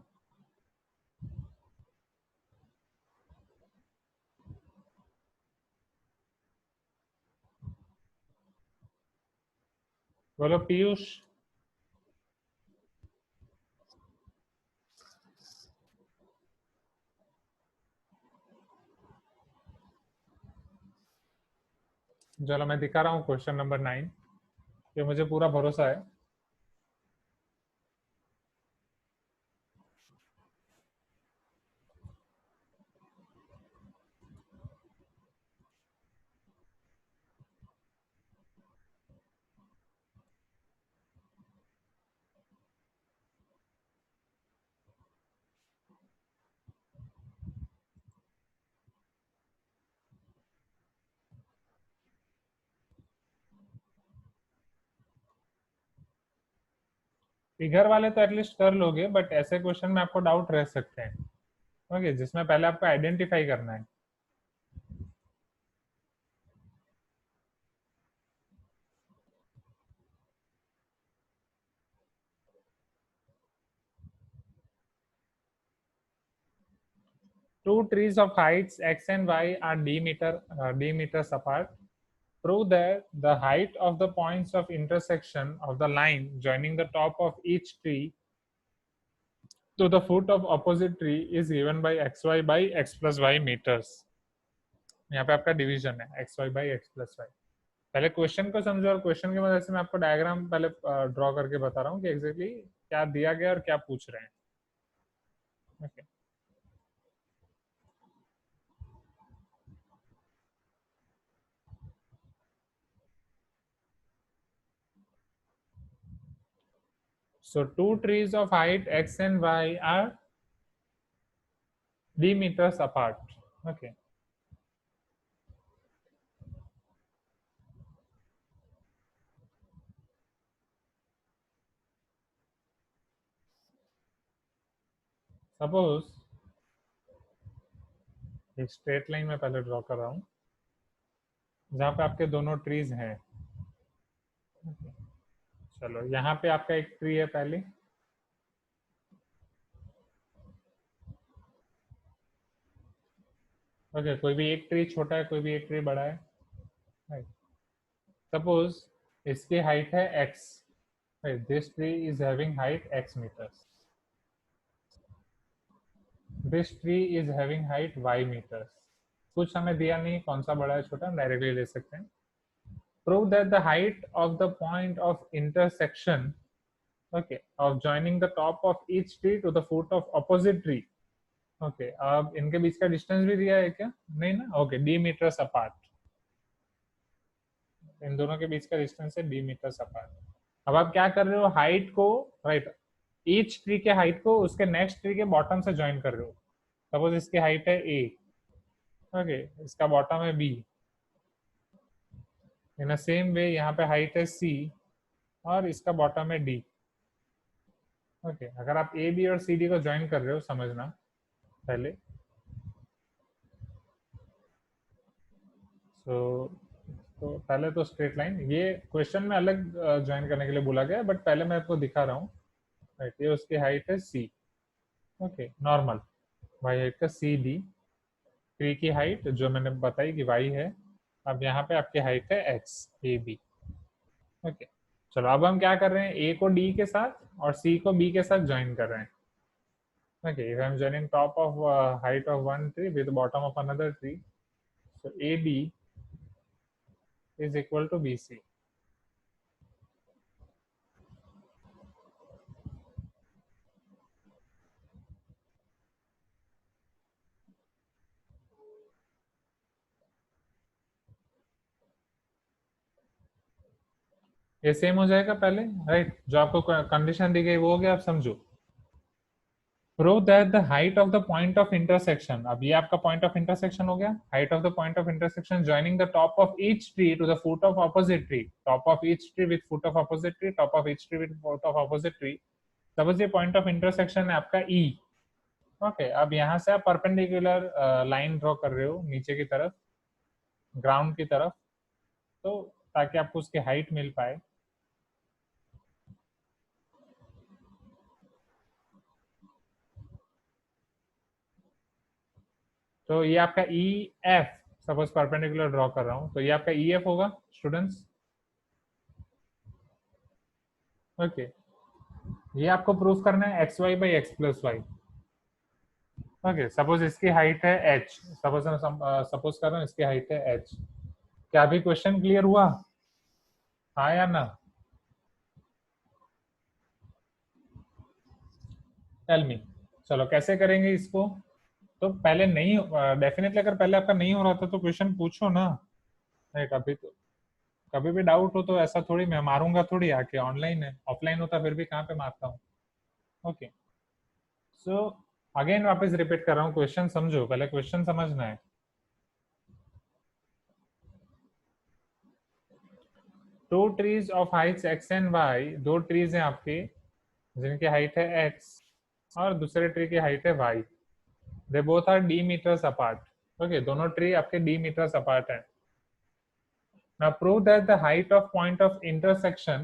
बोलो पीयूष। चलो मैं दिखा रहा हूँ क्वेश्चन नंबर 9, ये मुझे पूरा भरोसा है। फिगर वाले तो एटलीस्ट कर लोगे, बट ऐसे क्वेश्चन में आपको डाउट रह सकते हैं। ओके, जिसमें पहले आपको आइडेंटिफाई करना है। Two trees of heights x and y are d meters apart. Prove that the height of the points of intersection of the line joining the top of each tree to the foot of opposite tree is given by xy by x plus y meters. यहाँ पे आपका division है xy by x plus y। पहले question को समझो, और question की मदद से मैं आपको डायग्राम पहले ड्रॉ करके बता रहा हूँ कि एग्जैक्टली क्या दिया गया और क्या पूछ रहे हैं। Okay, so two trees of height x and y are d meters apart. Okay, suppose एक स्ट्रेट लाइन में पहले ड्रॉ कर रहा हूँ जहाँ पे आपके दोनों ट्रीज हैं। चलो यहाँ पे आपका एक ट्री है पहले, ओके, कोई भी एक ट्री छोटा है, कोई भी एक ट्री बड़ा है, राइट। सपोज इसकी हाइट है x, right, this tree is having height x meters, this tree is having height y meters. कुछ हमें दिया नहीं कौन सा बड़ा है छोटा, हम डायरेक्टली ले सकते हैं। Prove that the height of the point of intersection, okay, of joining the top of each tree to the foot of opposite tree, okay. अब इनके बीच का डिस्टेंस भी दिया है क्या? नहीं ना, ओके, डी मीटर्स अपार्ट, इन दोनों के बीच का डिस्टेंस है डी मीटर्स अपार्ट। अब आप क्या कर रहे हो, हाइट को, राइट, ईच ट्री के हाइट को उसके नेक्स्ट ट्री के बॉटम से ज्वाइन कर रहे हो। सपोज इसकी हाइट है a, ओके, इसका बॉटम है b, इन अ सेम वे यहाँ पे हाइट है c और इसका बॉटम है d, ओके। अगर आप a b और c d को ज्वाइन कर रहे हो, समझना पहले, तो पहले तो स्ट्रेट लाइन, ये क्वेश्चन में अलग ज्वाइन करने के लिए बोला गया है, बट पहले मैं आपको दिखा रहा हूँ, राइट। ये उसकी हाइट है c, okay, normal y height का सी डी, ट्री की हाइट जो मैंने बताई कि y है। अब यहाँ पे आपकी हाइट है x ए बी, ओके। चलो अब हम क्या कर रहे हैं, a को d के साथ और c को b के साथ ज्वाइन कर रहे हैं, okay. If I am joining top of height of one tree with bottom of another tree, so AB is equal to BC. ये सेम हो जाएगा पहले, राइट, जो आपको कंडीशन दी गई वो हो गया, आप समझो। Prove that the height of the point of intersection, अब ये आपका पॉइंट ऑफ इंटरसेक्शन हो गया, height of the point of intersection joining the top of each tree to the foot of opposite tree, top of each tree with foot of opposite tree, top of each tree with foot of opposite tree. Suppose ये point of intersection है आपका E, okay. अब यहाँ से आप perpendicular line draw कर रहे हो नीचे की तरफ, ग्राउंड की तरफ, तो ताकि आपको उसकी हाइट मिल पाए। तो ये आपका E F, suppose perpendicular draw कर रहा हूँ, तो ये आपका ई एफ होगा स्टूडेंट्स, ओके। ये आपको प्रूफ करना है X Y by X plus Y, okay. Suppose इसकी हाइट है एच, सपोज सपोज कर रहा हूँ इसकी हाइट है एच। क्या अभी क्वेश्चन क्लियर हुआ, हाँ या ना? Tell me. चलो कैसे करेंगे इसको, तो पहले नहीं, डेफिनेटली अगर पहले आपका नहीं हो रहा था तो क्वेश्चन पूछो ना, राइट। अभी तो कभी भी डाउट हो तो ऐसा थोड़ी मैं मारूंगा थोड़ी आके, ऑनलाइन है, ऑफलाइन होता फिर भी कहाँ पे मारता हूँ, ओके। सो अगेन वापस रिपीट कर रहा हूँ, क्वेश्चन समझो, पहले क्वेश्चन समझना है। Two trees of heights X and Y, दो ट्रीज हैं आपके जिनकी हाइट है एक्स और दूसरे ट्री की हाइट है Y, they both are D metres apart, okay. दोनों ट्री आपके डी मीटर्स अपार्ट है। Now prove that the height of point of intersection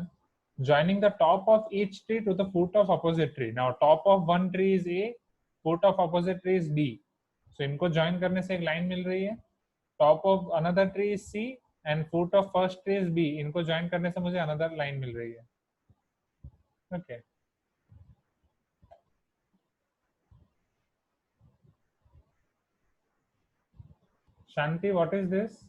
joining the top of each tree to the foot of opposite tree. Now top of one tree is A, foot of opposite tree is D. So इनको join करने से एक line मिल रही है. Top of another tree is C and foot of first tree is B. इनको join करने से मुझे another line मिल रही है. Okay. Shanti, what is this?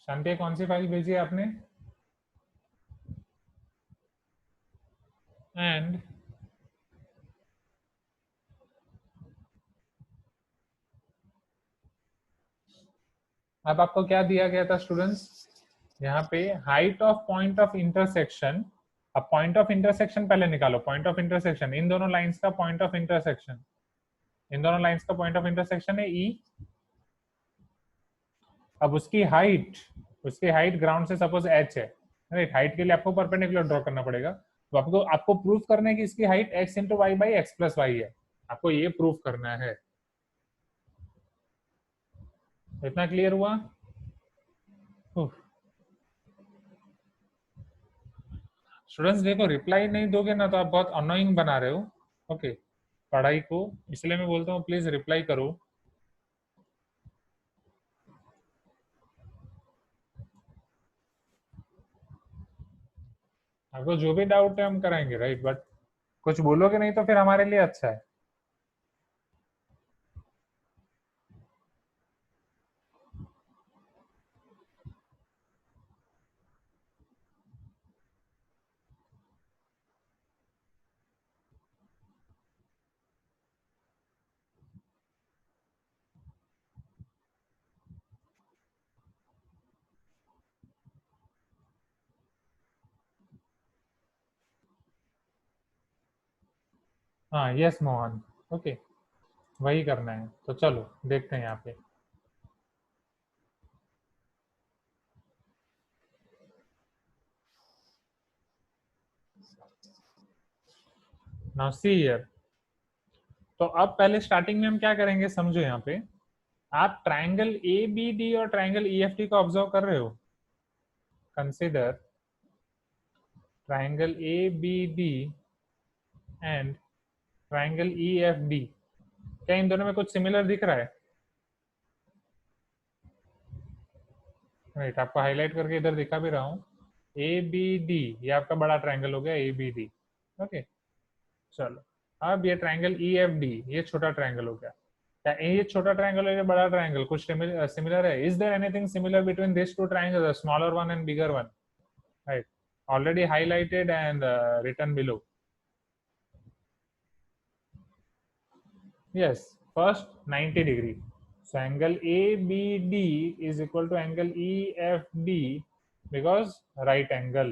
शांति कौन सी फाइल भेजी है आपने? एंड अब आपको क्या दिया गया था स्टूडेंट्स, यहाँ पे height of point of intersection. अब पॉइंट ऑफ इंटरसेक्शन पहले निकालो, पॉइंट ऑफ इंटरसेक्शन इन दोनों लाइंस का पॉइंट ऑफ इंटरसेक्शन, इन दोनों लाइंस का पॉइंट ऑफ इंटरसेक्शन है ई। अब उसकी हाइट ग्राउंड से सपोज एच है, राइट, हाइट के लिए आपको परपेंडिकुलर ड्रॉ करना पड़ेगा। तो आपको आपको प्रूफ करना है कि इसकी height x into Y by X plus Y है, आपको ये प्रूफ करना है। इतना क्लियर हुआ? स्टूडेंट्स देखो, रिप्लाई नहीं दोगे ना तो आप बहुत अनोइंग बना रहे हो ओके पढ़ाई को, इसलिए मैं बोलता हूँ प्लीज रिप्लाई करो। आपको जो भी डाउट है हम कराएंगे राइट, बट कुछ बोलोगे नहीं तो फिर हमारे लिए अच्छा है। हाँ यस मोहन, ओके वही करना है, तो चलो देखते हैं यहाँ पे। नाउ सी हियर, तो अब पहले स्टार्टिंग में हम क्या करेंगे समझो यहाँ पे। आप ट्राइंगल ए बी डी और ट्राइंगल ई एफ टी को ऑब्जर्व कर रहे हो। Consider triangle A B D and triangle E F D. क्या इन दोनों में कुछ सिमिलर दिख रहा है? राइट, आपको हाईलाइट करके इधर दिखा भी रहा हूँ। ए बी डी ये आपका बड़ा ट्राइंगल हो गया ए बी डी। ओके चलो, अब ये ट्राइंगल ई एफ डी ये छोटा ट्राइंगल हो गया। क्या ये छोटा ट्राइंगल और ये बड़ा ट्राइंगल कुछ सिमिलर है? Is there anything similar between this two triangle, smaller one and bigger one? Right, already highlighted and written below. Yes, first 90 degree. So angle ABD is equal to angle EFD because right angle.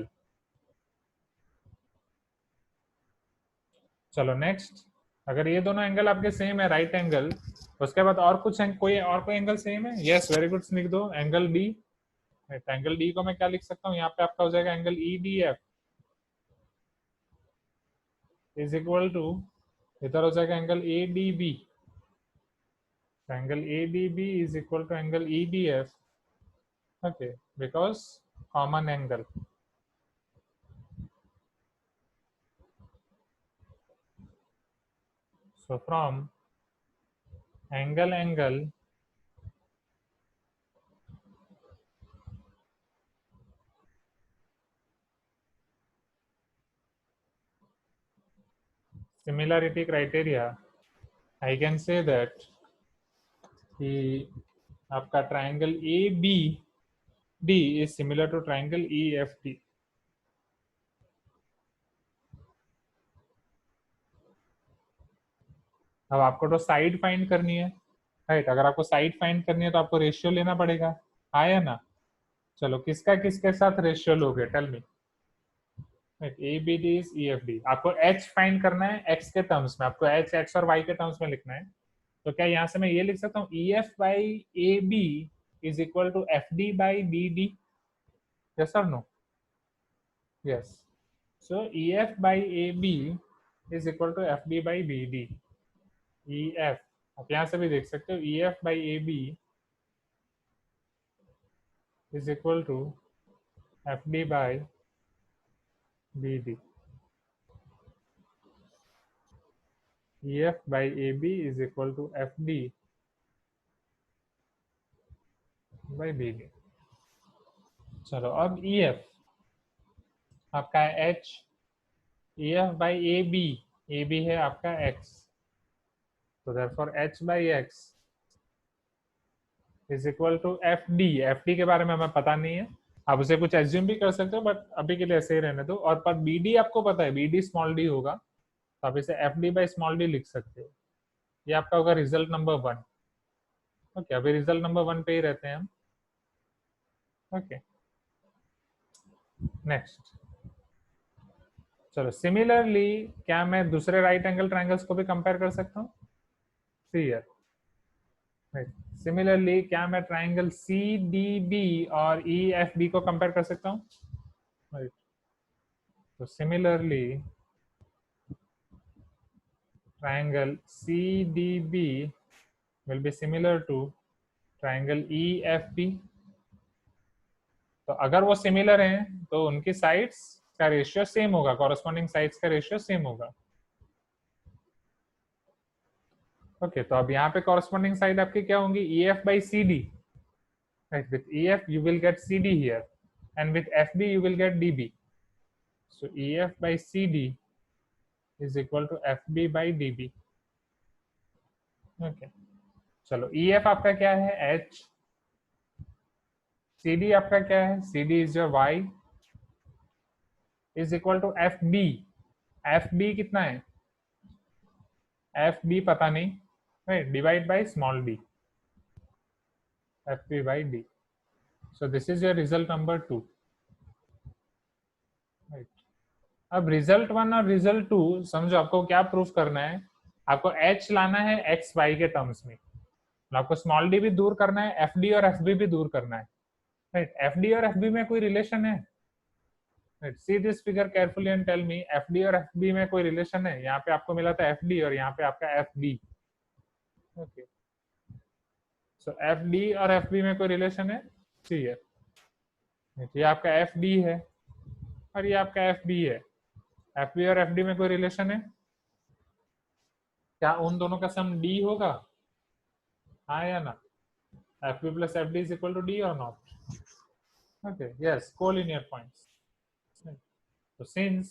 चलो next, अगर ये दोनों angle आपके same है right angle, उसके बाद और कुछ कोई एंगल सेम है? यस वेरी गुड, लिख दो एंगल डी। एंगल डी को मैं क्या लिख सकता हूँ यहाँ पे? आपका हो जाएगा angle EDF is equal to, इधर हो जाएगा angle ADB। angle ADB is equal to angle EDF, okay, because common angle. So from angle similarity criteria, I can say that कि आपका triangle ABD is similar to triangle EFD. अब आपको तो side find करनी है right, अगर आपको side find करनी है तो आपको रेशियो लेना पड़ेगा, आया ना? चलो किसका किसके साथ रेशियो लोगे? Tell me. ABD is EFD, आपको H फाइंड करना है X के टर्म्स में, आपको H X और Y के टर्म्स में लिखना है। तो क्या यहाँ से मैं ये लिख सकता हूँ EF by AB is equal to FD by BD? Yes और no? Yes, so EF by AB is equal to FD by BD। EF आप यहाँ से भी देख सकते हो, EF by AB is equal to FD by BD। EF by AB is equal to FD by BD। चलो अब EF आपका है H, EF बाई AB है आपका X, तो therefore H by X is equal to FD के बारे में हमें पता नहीं है, आप उसे कुछ एज्यूम भी कर सकते हो बट अभी के लिए ऐसे ही रहने दो। और पर BD आपको पता है BD स्मॉल डी होगा, तो आप इसे FD बाई स्मॉल डी लिख सकते हो। ये आपका होगा रिजल्ट नंबर 1। ओके, अभी रिजल्ट नंबर 1 पे ही रहते हैं हम। ओके नेक्स्ट, चलो सिमिलरली क्या मैं दूसरे राइट एंगल ट्राइंगल्स को भी कंपेयर कर सकता हूँ? सी हियर, सिमिलरली क्या मैं ट्राइंगल CDB और EFB को कंपेयर कर सकता हूँ? राइट। तो similarly triangle CDB will be similar to triangle EFB। तो अगर वो सिमिलर हैं तो उनकी साइड्स का रेशियो सेम होगा, कॉरेस्पॉन्डिंग साइड्स का रेशियो सेम होगा। ओके, तो अब यहाँ पे कॉरेस्पॉन्डिंग साइड आपकी क्या होंगी, EF by CD, right? With EF you will get CD here, and with FB you will get DB. So EF by CD is equal to FB by DB। Okay, चलो EF आपका क्या है, H, CD आपका क्या है, CD is your Y, is equal to FB। FB कितना है, FB पता नहीं, right? Divide by small d, FB by D। So this is your result number 2, right? अब रिजल्ट 1 और रिजल्ट 2 समझो, आपको क्या प्रूफ करना है, आपको H लाना है एक्स वाई के टर्म्स में, आपको स्मॉल डी भी दूर करना है, एफ डी और एफ बी भी दूर करना है, राइट? एफ डी और एफ बी में कोई रिलेशन है, right? See this figure carefully and tell me, F D और एफ बी में कोई रिलेशन है? यहाँ पे आपको मिला था एफ डी और यहाँ पे आपका एफ बी। ओके, सो एफ डी और एफ बी में कोई रिलेशन है? सी है, ये आपका एफ डी है और ये आपका एफ बी है। एफ बी और एफ डी में कोई रिलेशन है क्या? उन दोनों का सम डी होगा, हाँ या ना? F B plus F D is equal to D और not? Okay, yes, collinear points. So since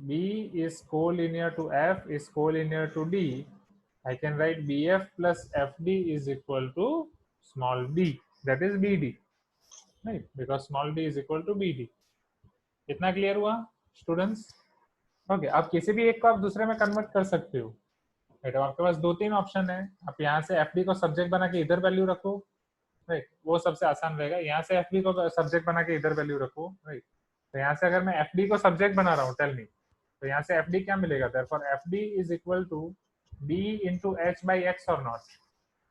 B is collinear to F is collinear to D, I can write BF plus FD is equal to small d, that is BD, right? Because small d is equal to BD। इतना clear हुआ students? Okay, आप किसी भी एक को आप दूसरे में कन्वर्ट कर सकते हो, राइट? आपके पास 2-3 ऑप्शन है, आप यहाँ से FD को सब्जेक्ट बना के इधर वैल्यू रखो, राइट? वो सबसे आसान रहेगा। यहाँ से FB को सब्जेक्ट बना के इधर वैल्यू रखो, राइट? तो यहाँ से अगर मैं FD को सब्जेक्ट बना रहा हूँ, टेल मी, तो यहाँ से FD क्या मिलेगा? Therefore FD is equal to D into H by X और नॉट?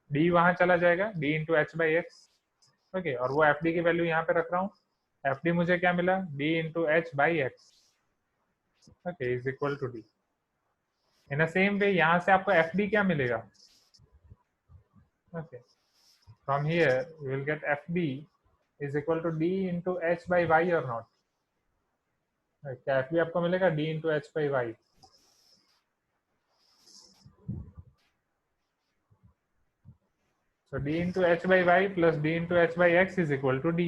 D वहां चला जाएगा, D into H by X, okay, और वो FD की वैल्यू यहाँ पे रख रहा हूँ। FD मुझे क्या मिला? D into H by X, okay, is equal to D। In the same way यहाँ से आपको FD क्या मिलेगा? Okay, from here you will get FB is equal to D into H by Y or not? क्या FB आपको मिलेगा? D into H by Y। So D into H by Y plus D into H by X is equal to D।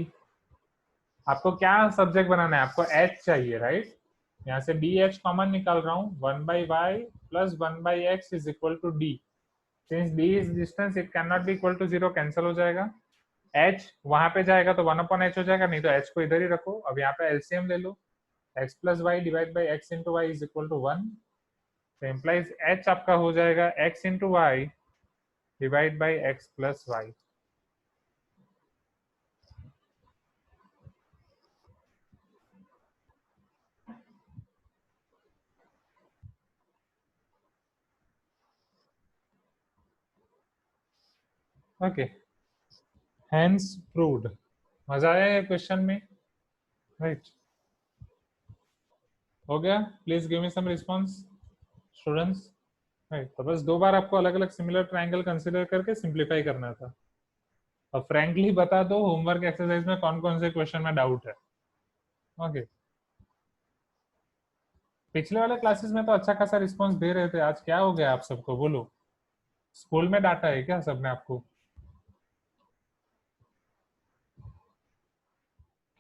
आपको क्या subject बनाना है? आपको H चाहिए, right? यहाँ से DH कॉमन निकाल रहा हूँ, 1 by Y plus 1 by X is equal to D। Since D is distance, it cannot be equal to 0, cancel हो जाएगा। H वहां पे जाएगा तो 1 upon H हो जाएगा, नहीं तो H को इधर ही रखो। अब यहाँ पे LCM ले लो, x plus y divide by x into y is equal to 1, तो implies H आपका हो जाएगा x into y divide by x plus y। Okay, hence proved। मजा आया ये क्वेश्चन में, राइट? हो गया? Please give me some response students, right? तो बस 2 बार आपको अलग अलग सिमिलर ट्रायंगल कंसीडर करके सिंप्लीफाई करना था। अब फ्रैंकली बता दो, होमवर्क एक्सरसाइज में कौन कौन से क्वेश्चन में डाउट है? ओके, पिछले वाले क्लासेस में तो अच्छा खासा रिस्पॉन्स दे रहे थे, आज क्या हो गया आप सबको? बोलो, स्कूल में डांटा है क्या सबने आपको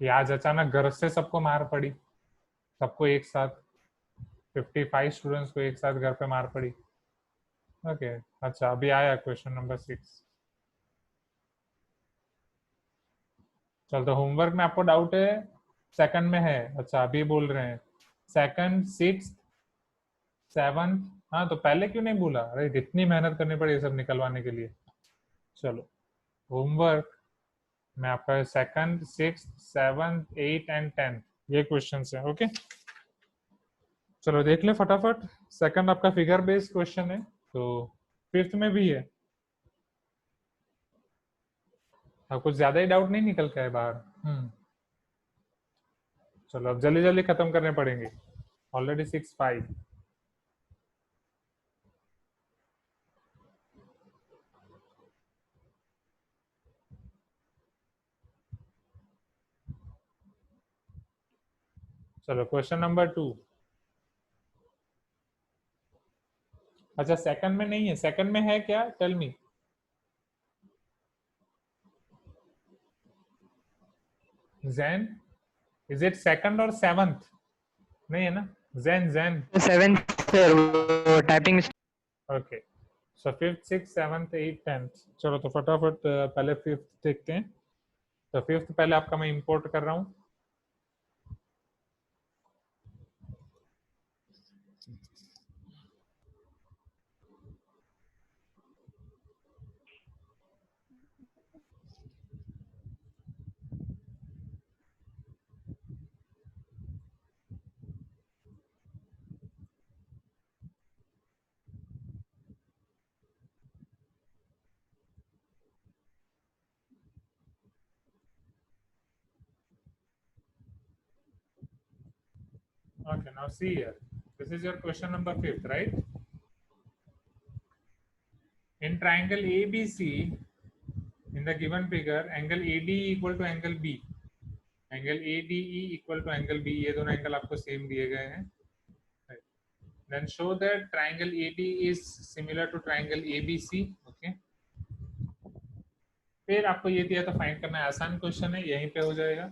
कि आज अचानक घर से सबको मार पड़ी? सबको एक साथ 55 स्टूडेंट्स को एक साथ घर पे मार पड़ी? ओके, अच्छा, अभी आया क्वेश्चन नंबर 6। चल, तो होमवर्क में आपको डाउट है, सेकंड में है, अच्छा अभी बोल रहे हैं सेकंड, 6th, 7th। हाँ, तो पहले क्यों नहीं बोला? अरे इतनी मेहनत करनी पड़ी ये सब निकलवाने के लिए। चलो, होमवर्क में आपका second, 6th, 7th, 8th and 10th ये क्वेश्चन है। ओके, चलो देख ले फटाफट। सेकंड आपका फिगर बेस्ड क्वेश्चन है, तो 5th में भी है। अब कुछ ज्यादा ही डाउट नहीं निकल के है बाहर? चलो अब जल्दी जल्दी खत्म करने पड़ेंगे, ऑलरेडी 6:05। चलो क्वेश्चन नंबर 2। अच्छा सेकंड में नहीं है, सेकंड में है क्या, tell me. Jain, is it second और सेवंथ? नहीं है ना, जैन जैन। 7th सर, वो typing. Okay, so 5th 6th 7th 8th 10th। चलो तो फटाफट पहले 5th देखते हैं। तो 5th पहले आपका मैं इंपोर्ट कर रहा हूँ। Okay, now see here. This is your question number 5th, right? In triangle ABC, in the given figure, angle AD equal to angle B. Angle ADE equal to angle B. ये दोनों angle आपको same दिए गए हैं। Then show that triangle AD is similar to triangle ABC. Okay. फिर आपको ये दिया तो फाइंड करना है, आसान क्वेश्चन है, यहीं पे हो जाएगा।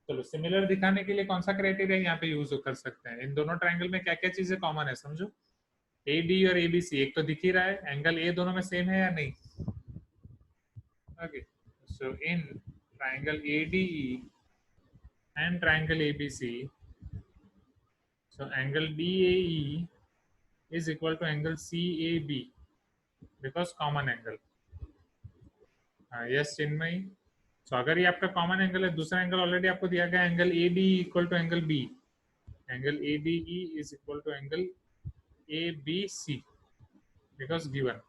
चलो सिमिलर दिखाने के लिए कौन सा क्राइटेरिया यहाँ पे यूज कर सकते हैं, इन दोनों ट्राइंगल में क्या क्या चीजें कॉमन है समझो। AD और ABC एक तो दिख ही रहा है, एंगल ए दोनों में सेम है या नहीं। Okay, so in triangle ADE and triangle ABC, so angle BAE is equal to angle CAB because common angle। Yes Chinmayi. तो अगर ये आपका कॉमन एंगल है, दूसरा एंगल ऑलरेडी आपको दिया गया, angle ADE equal to angle B, angle ADE is equal to angle ABC because given।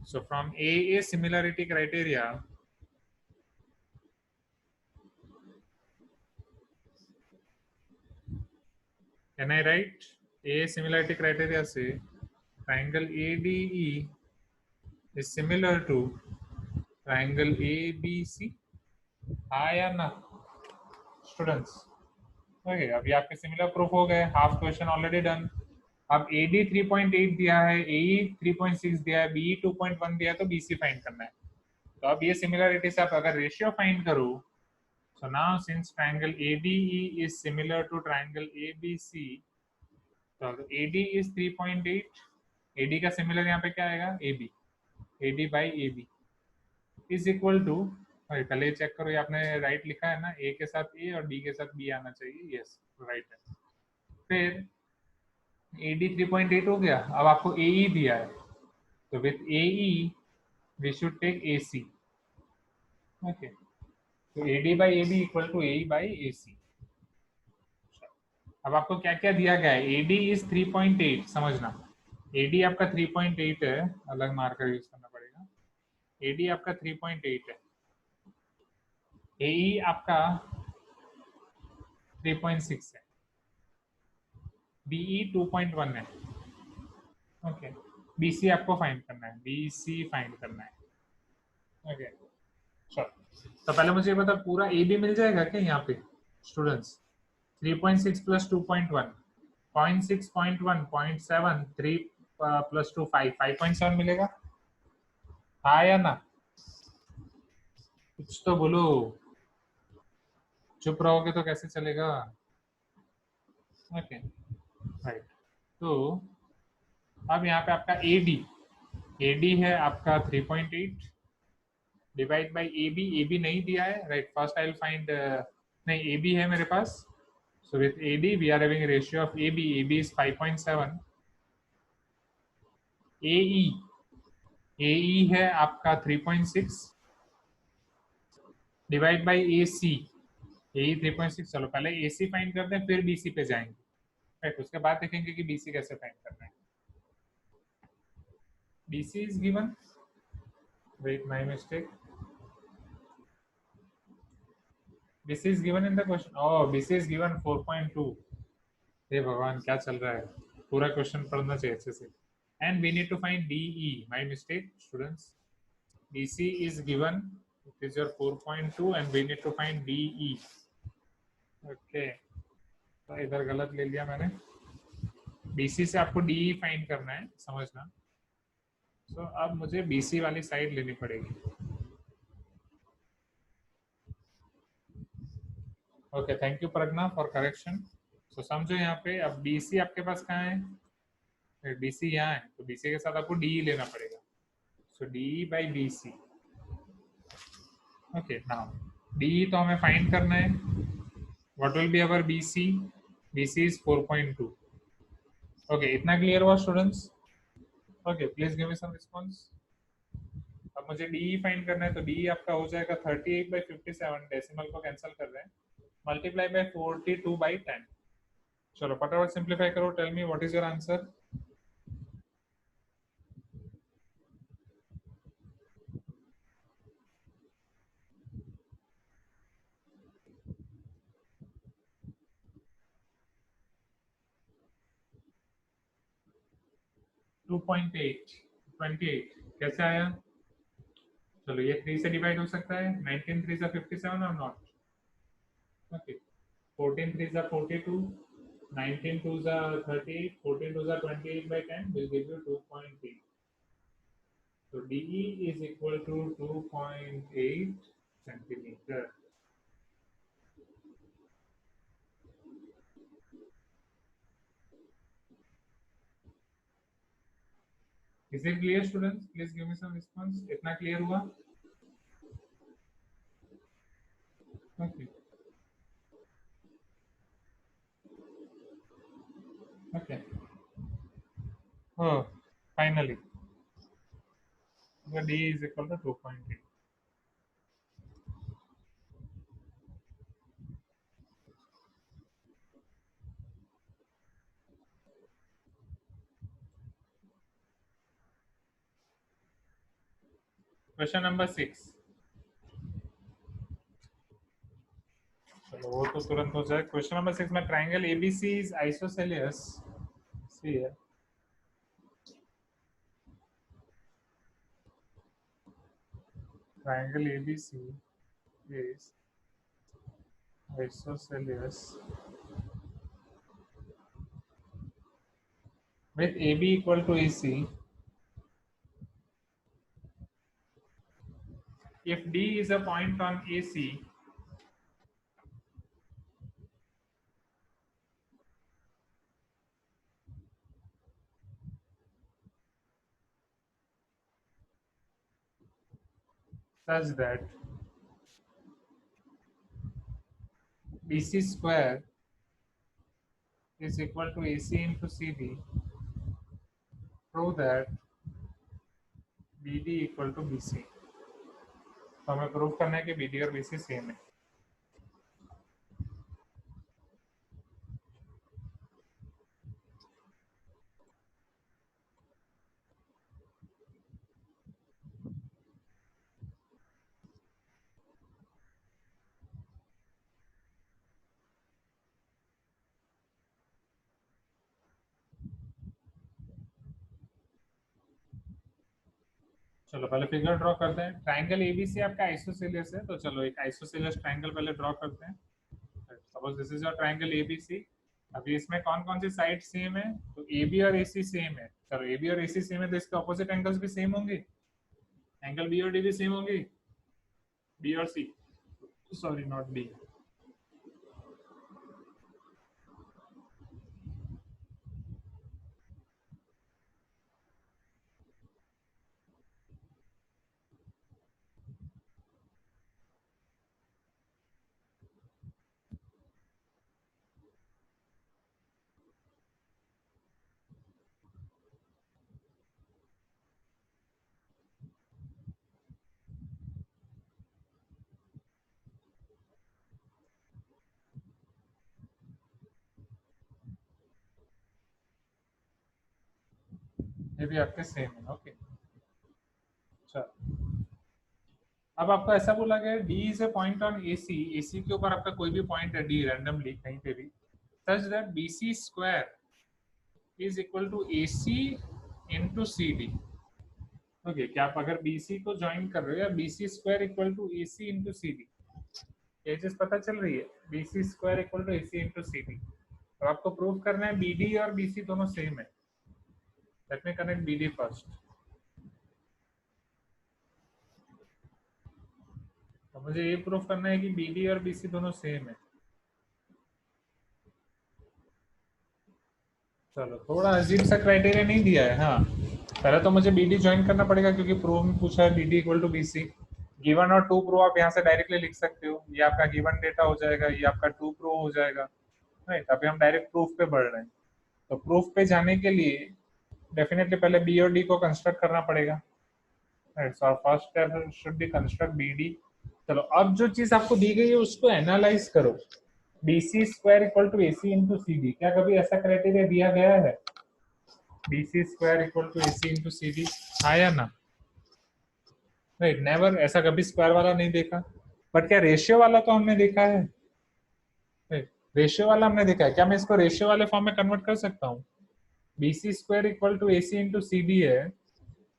So from AA similarity criteria, can I write AA similarity criteria से triangle ADE is similar to triangle ABC? हाँ या ना students? Okay, अभी आपके similar proof हो गए, half question already done. अब AD 3.8 दिया है, AE 3.6 दिया है, BE 2.1 दिया है, तो BC फाइंड करना है। तो अब ये सिमिलरिटी से आप अगर रेशियो फाइंड करो, so now since triangle ADE is similar to triangle ABC, तो AD is 3.8, AD का सिमिलर यहाँ पे क्या आएगा, AB, AD by AB is equal to, पहले चेक करो ये आपने राइट लिखा है ना, A के साथ A और D के साथ B आना चाहिए, यस राइट है। फिर AD 3.8 हो गया, अब आपको AE दिया है, तो with AE we should take AC। Okay, तो AD by AB equal to AE by AC। अब आपको क्या क्या दिया गया है, AD is 3.8, समझना AD आपका 3.8 है, अलग मार्कर यूज करना पड़ेगा। AD आपका 3.8 है, AE आपका 3.6 है, BE 2.1 है। ओके, BC आपको फाइंड करना है, BC फाइंड करना है। ओके चलो, तो पहले मुझे बता पूरा AB मिल जाएगा क्या यहाँ पे स्टूडेंट्स? 3.6 प्लस 2.1, 0.6, 0.1, 0.7, 3 प्लस 2 5, 5.7 मिलेगा। हाँ या ना, कुछ तो बोलो, चुप रहोगे तो कैसे चलेगा। ओके राइट, तो अब यहाँ पे आपका AD है आपका 3.8 डिवाइड बाई AB नहीं दिया है, right, first I will find, नहीं AB है मेरे पास, so with AD we are having a ratio of AB is 5.7, AE है आपका 3.6 डिवाइड बाई AC, AE 3.6। चलो पहले AC फाइंड करते हैं फिर BC पे जाएंगे, राइट, उसके बाद देखेंगे कि BC कैसे फाइंड करना है। BC is given, wait my mistake, BC is given in the question. Oh, BC is given 4.2. हे भगवान क्या चल रहा है, पूरा क्वेश्चन पढ़ना चाहिए अच्छे से. And we need to find DE. My mistake, students. BC is given. It is your 4.2 and we need to find DE. Okay. तो इधर गलत ले लिया मैंने. BC से आपको DE फाइंड करना है, समझना. So अब मुझे BC वाली साइड लेनी पड़ेगी. Okay, thank you Pragya for correction. So समझो यहाँ पे अब BC आपके पास कहाँ है, BC यहाँ है, तो BC के साथ आपको DE लेना पड़ेगा. So DE by BC. Okay, now DE तो हमें फाइंड करना है. What will be our BC? BC is 4.2. Okay, इतना क्लियर हुआ students? Okay, please give me some response. अब मुझे DE फाइंड करना है, तो DE आपका हो जाएगा 38/57. डेसिमल को कैंसिल कर रहे हैं, मल्टीप्लाई बाय 42/10. चलो फटाफट सिंप्लीफाई करो. Tell me what is your answer. To 28 कैसे आया? चलो ये 3 से डिवाइड हो सकता है. 19 3 जा 57 और नॉट. ओके, 14 3 जा 42, 19 2 जा 38, 14 2 जा 28/10 will give you 2.8. So DE is equal to 2.8 centimeter. Is it clear students? Please give me some response. इतना clear हुआ? Okay. Okay. Oh, finally. The D is equal to 2.8. Question number 6. चलो वो तो तुरंत हो जाए. क्वेश्चन नंबर 6 में triangle ABC is isosceles. See here. Triangle ABC is isosceles with AB equal to AC if D is a point on AC such that BC square is equal to AC into CD. Prove that BD equal to BC. तो हमें prove करना है कि BD और BC same है. चलो पहले figure draw करते हैं. ट्राइंगल एबीसी आपका आइसोसेलियस है, तो चलो एक आइसोसेलियस ट्राइंगल पहले ड्रॉ करते हैं. Suppose this is your triangle ABC. अभी इसमें कौन कौन सी साइड सेम है? तो AB और AC सेम है. चलो AB और AC सेम है तो इसके ऑपोजिट एंगल्स भी सेम होंगे. एंगल B और D भी सेम होंगे. B और C, सॉरी नॉट D. ये भी आपके सेम है. ओके, चलो अब आपको ऐसा बोला गया D is a point on AC, AC के ऊपर आपका कोई भी पॉइंट है डी रैंडमली कहीं पे भी, such that BC square is equal to AC into C D. Okay, क्या आप अगर बीसी को ज्वाइन कर रहे हो या BC square equal to AC into C D, ये चीज पता चल रही है, BC square equal to AC into C D. तो आपको प्रूव करना है बीडी और बीसी दोनों सेम है। Let me connect BD first. तो मुझे ये प्रूव करना है कि बीडी और बीसी दोनों सेम है। चलो, थोड़ा अजीब सा क्राइटेरिया नहीं दिया है। हाँ, पहले तो मुझे बीडी ज्वाइन करना पड़ेगा क्योंकि प्रूव में पूछा है BD equal to BC. Given और टू प्रूव आप यहाँ से डायरेक्टली लिख सकते हो, ये आपका गिवन डेटा हो जाएगा, ये आपका टू प्रूव हो जाएगा। राइट, अभी हम डायरेक्ट प्रूफ पे बढ़ रहे हैं। तो प्रूफ पे जाने के लिए डेफिनेटली पहले बी और डी को कंस्ट्रक्ट करना पड़ेगा। Right, so first step should be construct B D. चलो, अब जो चीज आपको दी गई है उसको एनालाइज करो। BC square equal to AC into C D, क्या कभी ऐसा क्राइटेरिया दिया गया है? BC square equal to AC into C D, आया ना? राइट, नेवर, ऐसा कभी स्क्वायर वाला नहीं देखा। बट क्या रेशियो वाला तो हमने देखा है? रेशियो वाला हमने देखा है। क्या मैं इसको रेशियो वाले फॉर्म में कन्वर्ट कर सकता हूँ? BC square equal to AC into C D है,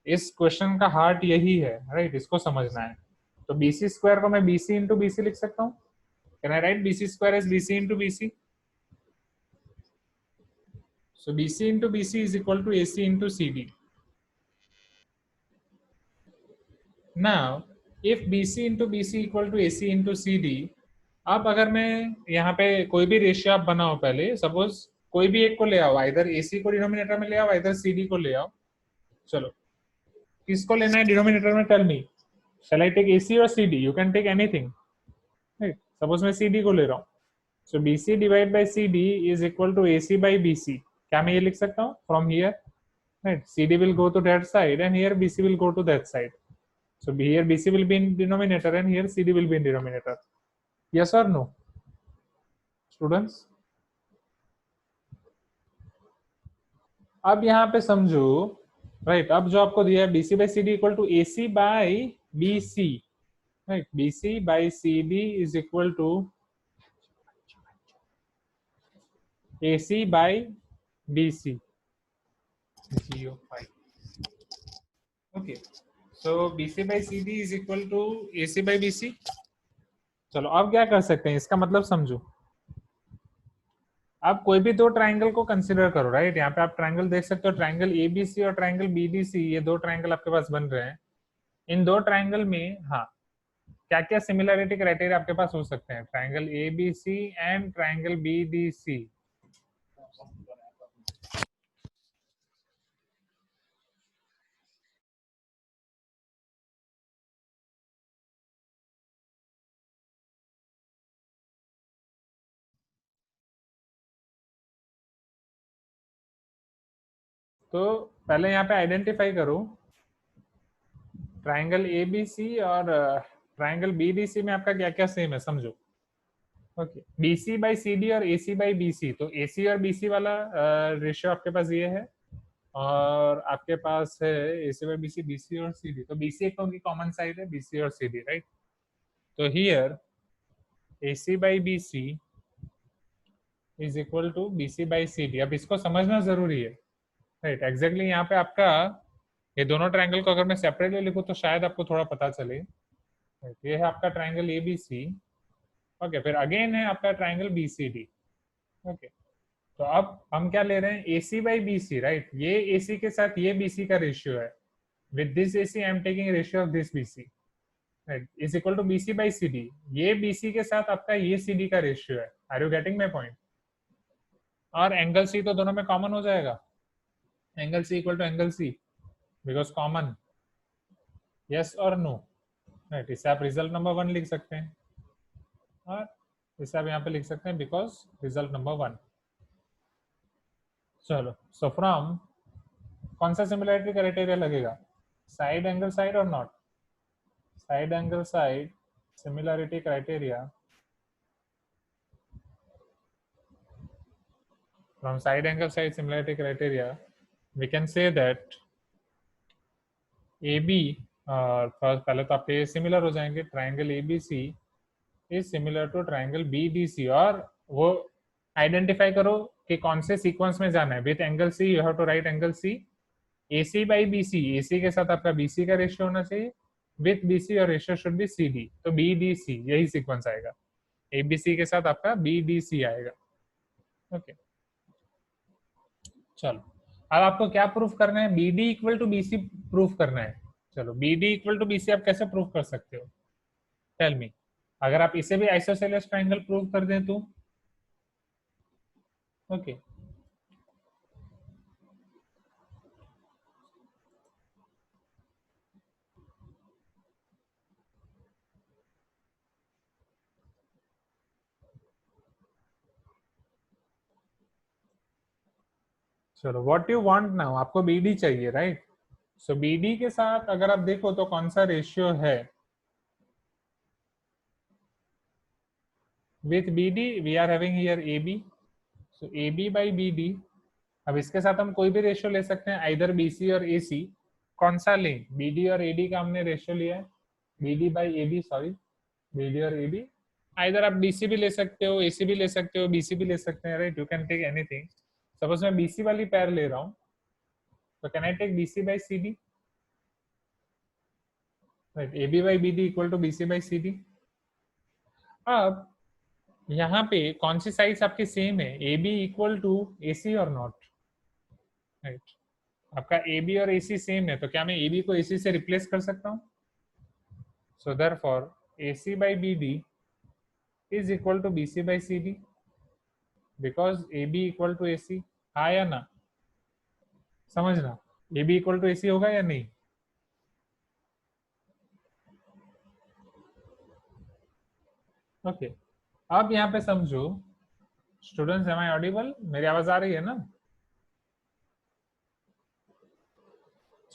इस क्वेश्चन का हार्ट यही है। राइट, इसको समझना है। तो बीसी स्क्वायर को मैं बीसी इंटू बीसी लिख सकता हूँ। Can I write BC square as BC into BC? So BC into BC is equal to AC into CD. Now, if BC into BC equal to AC into CD, अब अगर मैं यहाँ पे कोई भी रेशियो आप बनाओ, पहले सपोज कोई भी एक को ले आओ, इधर AC को डिनोमिनेटर में ले आओ, इधर CD को ले आओ। चलो, किसको लेना है डिनोमिनेटर में? Tell me, shall I take AC or CD? You can take anything. Right? Suppose मैं CD को ले रहा हूँ, so BC divided by CD is equal to AC by BC. क्या मैं ये लिख सकता हूँ? From here, right? CD will go to that side and here BC will go to that side. So here BC will be in denominator and here CD will be in denominator. Yes or no, students? अब यहाँ पे समझो, right, अब जो आपको दिया है BC by CD equal to AC by BC, right? BC by CD is equal to AC by BC. Okay, so BC by CD is equal to AC by BC. चलो, अब क्या कर सकते हैं, इसका मतलब समझो। आप कोई भी दो ट्रायंगल को कंसीडर करो। राइट, यहाँ पे आप ट्रायंगल देख सकते हो, ट्रायंगल एबीसी और ट्रायंगल बीडीसी, ये दो ट्रायंगल आपके पास बन रहे हैं। इन दो ट्रायंगल में हाँ, क्या क्या सिमिलरिटी क्राइटेरिया आपके पास हो सकते हैं? Triangle ABC and triangle BDC. तो पहले यहाँ पे आइडेंटिफाई करो ट्रायंगल एबीसी और ट्रायंगल बीडीसी में आपका क्या क्या सेम है, समझो। ओके, बीसी बाई सीडी और एसी बाई बीसी, तो एसी और बीसी वाला रेशियो आपके पास ये है, और आपके पास है एसी बाई बीसी, बीसी और सीडी। तो बीसी एक उनकी कॉमन साइड है, बीसी और सीडी, राइट? तो here AC by BC is equal to BC by CD. अब इसको समझना जरूरी है। राइट, एग्जैक्टली यहाँ पे आपका ये दोनों ट्रायंगल को अगर मैं सेपरेटली लिखूं तो शायद आपको थोड़ा पता चले। ये है आपका ट्रायंगल एबीसी। ओके, फिर अगेन है आपका ट्रायंगल बीसीडी। ओके, तो अब हम क्या ले रहे हैं? AC बाई BC, राइट? ये AC के साथ ये BC का रेशियो है। With this AC I am taking ratio of this BC, right, is equal to BC by CD। ये BC के साथ आपका ये CD का रेशियो है। Are you getting my point? और एंगल C तो दोनों में कॉमन हो जाएगा, angle C equal to angle C because common. Yes और नो? राइट, इसे आप रिजल्ट नंबर 1 लिख सकते हैं, और इसे आप यहाँ पे लिख सकते हैं बिकॉज रिजल्ट नंबर 1। चलो, सो फ्रॉम कौन सा सिमिलरिटी क्राइटेरिया लगेगा? साइड एंगल साइड और not? Side angle side similarity criteria. From side angle side similarity criteria we can say that AB और पहले तो आपके सिमिलर हो जाएंगे, triangle ABC is similar to triangle BDC, और वो आइडेंटिफाई करो कि कौन से सीक्वेंस में जाना है। With angle C you have to write angle C, AC by BC, AC के साथ आपका BC का रेशियो होना चाहिए, विथ BC और रेशियो शुड बी CD, तो BDC यही सीक्वेंस आएगा। ABC के साथ आपका BDC आएगा। ओके चलो, अब आपको क्या प्रूफ करना है? BD equal to BC proof करना है। चलो, BD इक्वल टू BC आप कैसे प्रूफ कर सकते हो? Tell me. अगर आप इसे भी आइसोसेलेस ट्रायंगल प्रूव कर दें तो ओके चलो, व्हाट यू वांट नाउ, आपको BD चाहिए, राइट? सो BD के साथ अगर आप देखो तो कौन सा रेशियो है? With BD we are having here AB, so AB by BD। अब इसके साथ हम कोई भी रेशियो ले सकते हैं, आइदर BC और AC। कौन सा लें? BD और AD का हमने रेशियो लिया है, BD by AB, sorry, BD और AB। आइदर आप BC भी ले सकते हो, AC भी ले सकते हो, BC भी ले सकते हैं, right? You can take anything. Suppose मैं BC वाली पैर ले रहा हूँ, तो can I take BC by CD, right? AB by BD equal to BC by CD। अब यहाँ पे कौन सी साइड्स आपकी सेम है? AB इक्वल टू AC और नॉट, राइट? आपका AB और AC सेम है, तो क्या मैं AB को AC से रिप्लेस कर सकता हूँ? So therefore AC by BD is equal to BC by CD, because AB equal to AC। हाँ या ना? समझना, AB इक्वल टू AC होगा या नहीं? ओके अब यहाँ पे समझो स्टूडेंट्स, एम आई ऑडिबल? मेरी आवाज आ रही है ना?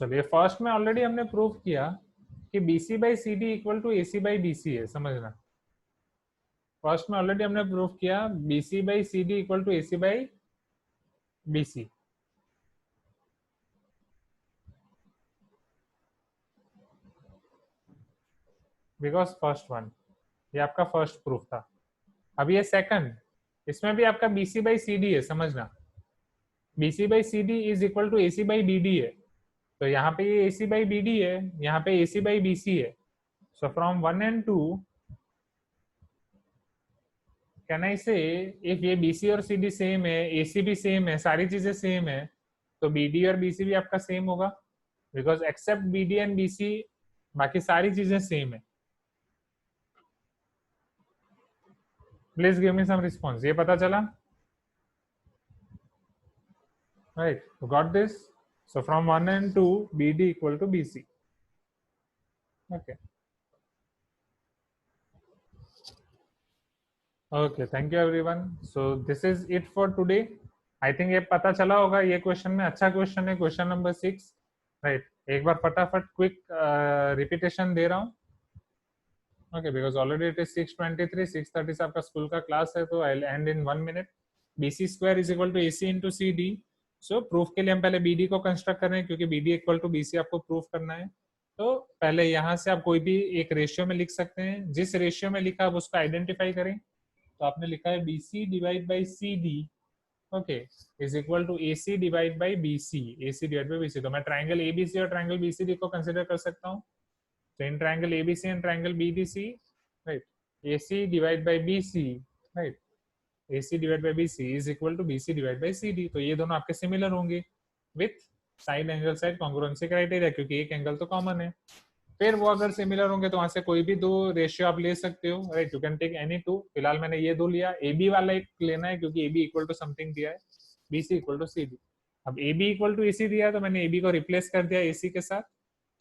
चलिए, फर्स्ट में ऑलरेडी हमने प्रूव किया कि BC by CD equal to AC by BC है। समझना, फर्स्ट में ऑलरेडी हमने प्रूव किया BC by CD equal to AC by BC। Because first one, ये आपका फर्स्ट प्रूफ था। अब ये सेकंड, इसमें भी आपका BC बाई CD है। समझना, BC by CD is equal to AC by BD है, तो यहाँ पे ये AC बाई BD है, यहाँ पे AC बाई BC है। सो फ्रॉम 1 and 2 कैन आई से, इफ ये BC और CD सेम है, AC भी सेम है, सारी चीजें सेम है, तो BD और BC भी आपका सेम होगा, because except BD and BC बाकी सारी चीजें सेम है। Please give me some response. ये पता चला? Right, got this? So from 1 and 2 BD equal to BC। Okay okay, thank you everyone. So this is it for today. I think ये पता चला होगा, ये क्वेश्चन में अच्छा क्वेश्चन है, क्वेश्चन नंबर 6, राइट? एक बार फटाफट क्विक रिपीटेशन दे रहा हूँ, okay? Because already it is 6:23, 6:30 से आपका स्कूल का क्लास है, तो I will end in 1 minute. BC square is equal to AC into CD। So proof के लिए हम पहले BD को कंस्ट्रक्ट कर रहे हैं, क्योंकि BD इक्वल टू BC आपको प्रूफ करना है। तो पहले यहाँ से आप कोई भी एक रेशियो में लिख सकते हैं, जिस रेशियो में लिखा आप उसको आइडेंटिफाई करें। तो आपने लिखा है BC divide by CD, okay, is equal to AC divide by BC, AC divide by BC। तो मैं ट्राइंगल ABC और ट्राइंगल BCD को कंसिडर कर सकता हूँ। So in triangle ABC and triangle BDC, right, AC divided by BC, right, AC divided by BC is equal to BC divided by CD। तो ये दोनों आपके सिमिलर होंगे with side angle side congruency criteria, क्योंकि एक angle तो common है। फिर वो अगर सिमिलर होंगे तो वहां से कोई भी दो रेशियो आप ले सकते हो, right? You can take any two. फिलहाल मैंने ये दो लिया, AB वाला एक लेना है, क्योंकि AB इक्वल टू समथिंग दिया है, BC इक्वल टू CD। अब AB इक्वल टू AC दिया है, तो मैंने AB को रिप्लेस कर दिया AC के साथ।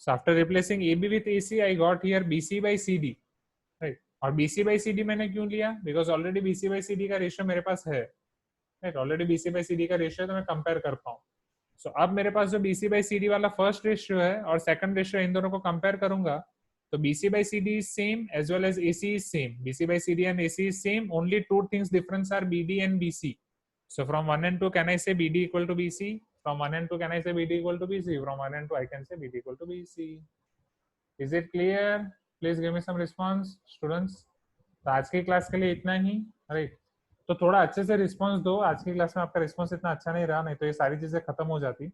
So after replacing AB with AC, I got here BC by CD, right? और BC by CD मैंने क्यों लिया? Because already BC by CD का रेशियो मेरे पास है, right? Already BC by CD का रेशियो, तो मैं कंपेयर कर पाऊँ। So अब मेरे पास जो BC by CD वाला फर्स्ट रेशियो है और सेकंड रेशियो, इन दोनों को कंपेयर करूंगा, तो BC by CD is same as well as AC is same. BC by CD and AC is same. Only two things difference are BD and BC. So from 1 and 2, can I say BD equal to BC? From 1 and 2, can I say BD equal to BC? From 1 and 2, I can say BD equal to BC. Is it clear? Please give me some response students. तो आज की class के लिए इतना ही, right. तो थोड़ा अच्छे से रिस्पॉन्स दो, आज की क्लास में आपका रिस्पॉन्स इतना अच्छा नहीं रहा, नहीं तो ये सारी चीजें खत्म हो जाती,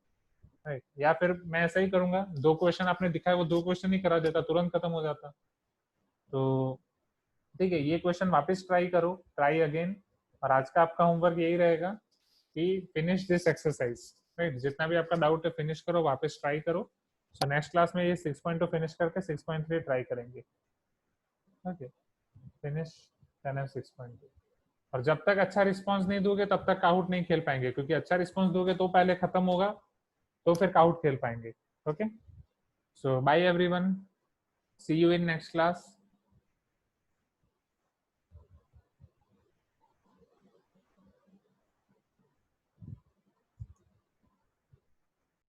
राइट। या फिर मैं ऐसा ही करूंगा, 2 क्वेश्चन आपने दिखाए वो 2 क्वेश्चन ही करा देता, तुरंत खत्म हो जाता। तो ठीक है, ये क्वेश्चन वापस ट्राई करो, ट्राई अगेन। और आज का आपका होमवर्क यही रहेगा कि फिनिश दिस एक्सरसाइज, राइट। जितना भी आपका डाउट है फिनिश करो, वापस ट्राई करो। सो नेक्स्ट क्लास में ये 6.2 फिनिश करके 6.3 ट्राई करेंगे। Okay, finish 10 6.2। और जब तक अच्छा रिस्पांस नहीं दोगे तब तक काउट नहीं खेल पाएंगे, क्योंकि अच्छा रिस्पांस दोगे तो पहले खत्म होगा, तो फिर काउट खेल पाएंगे। Okay, so bye everyone, see you in next class.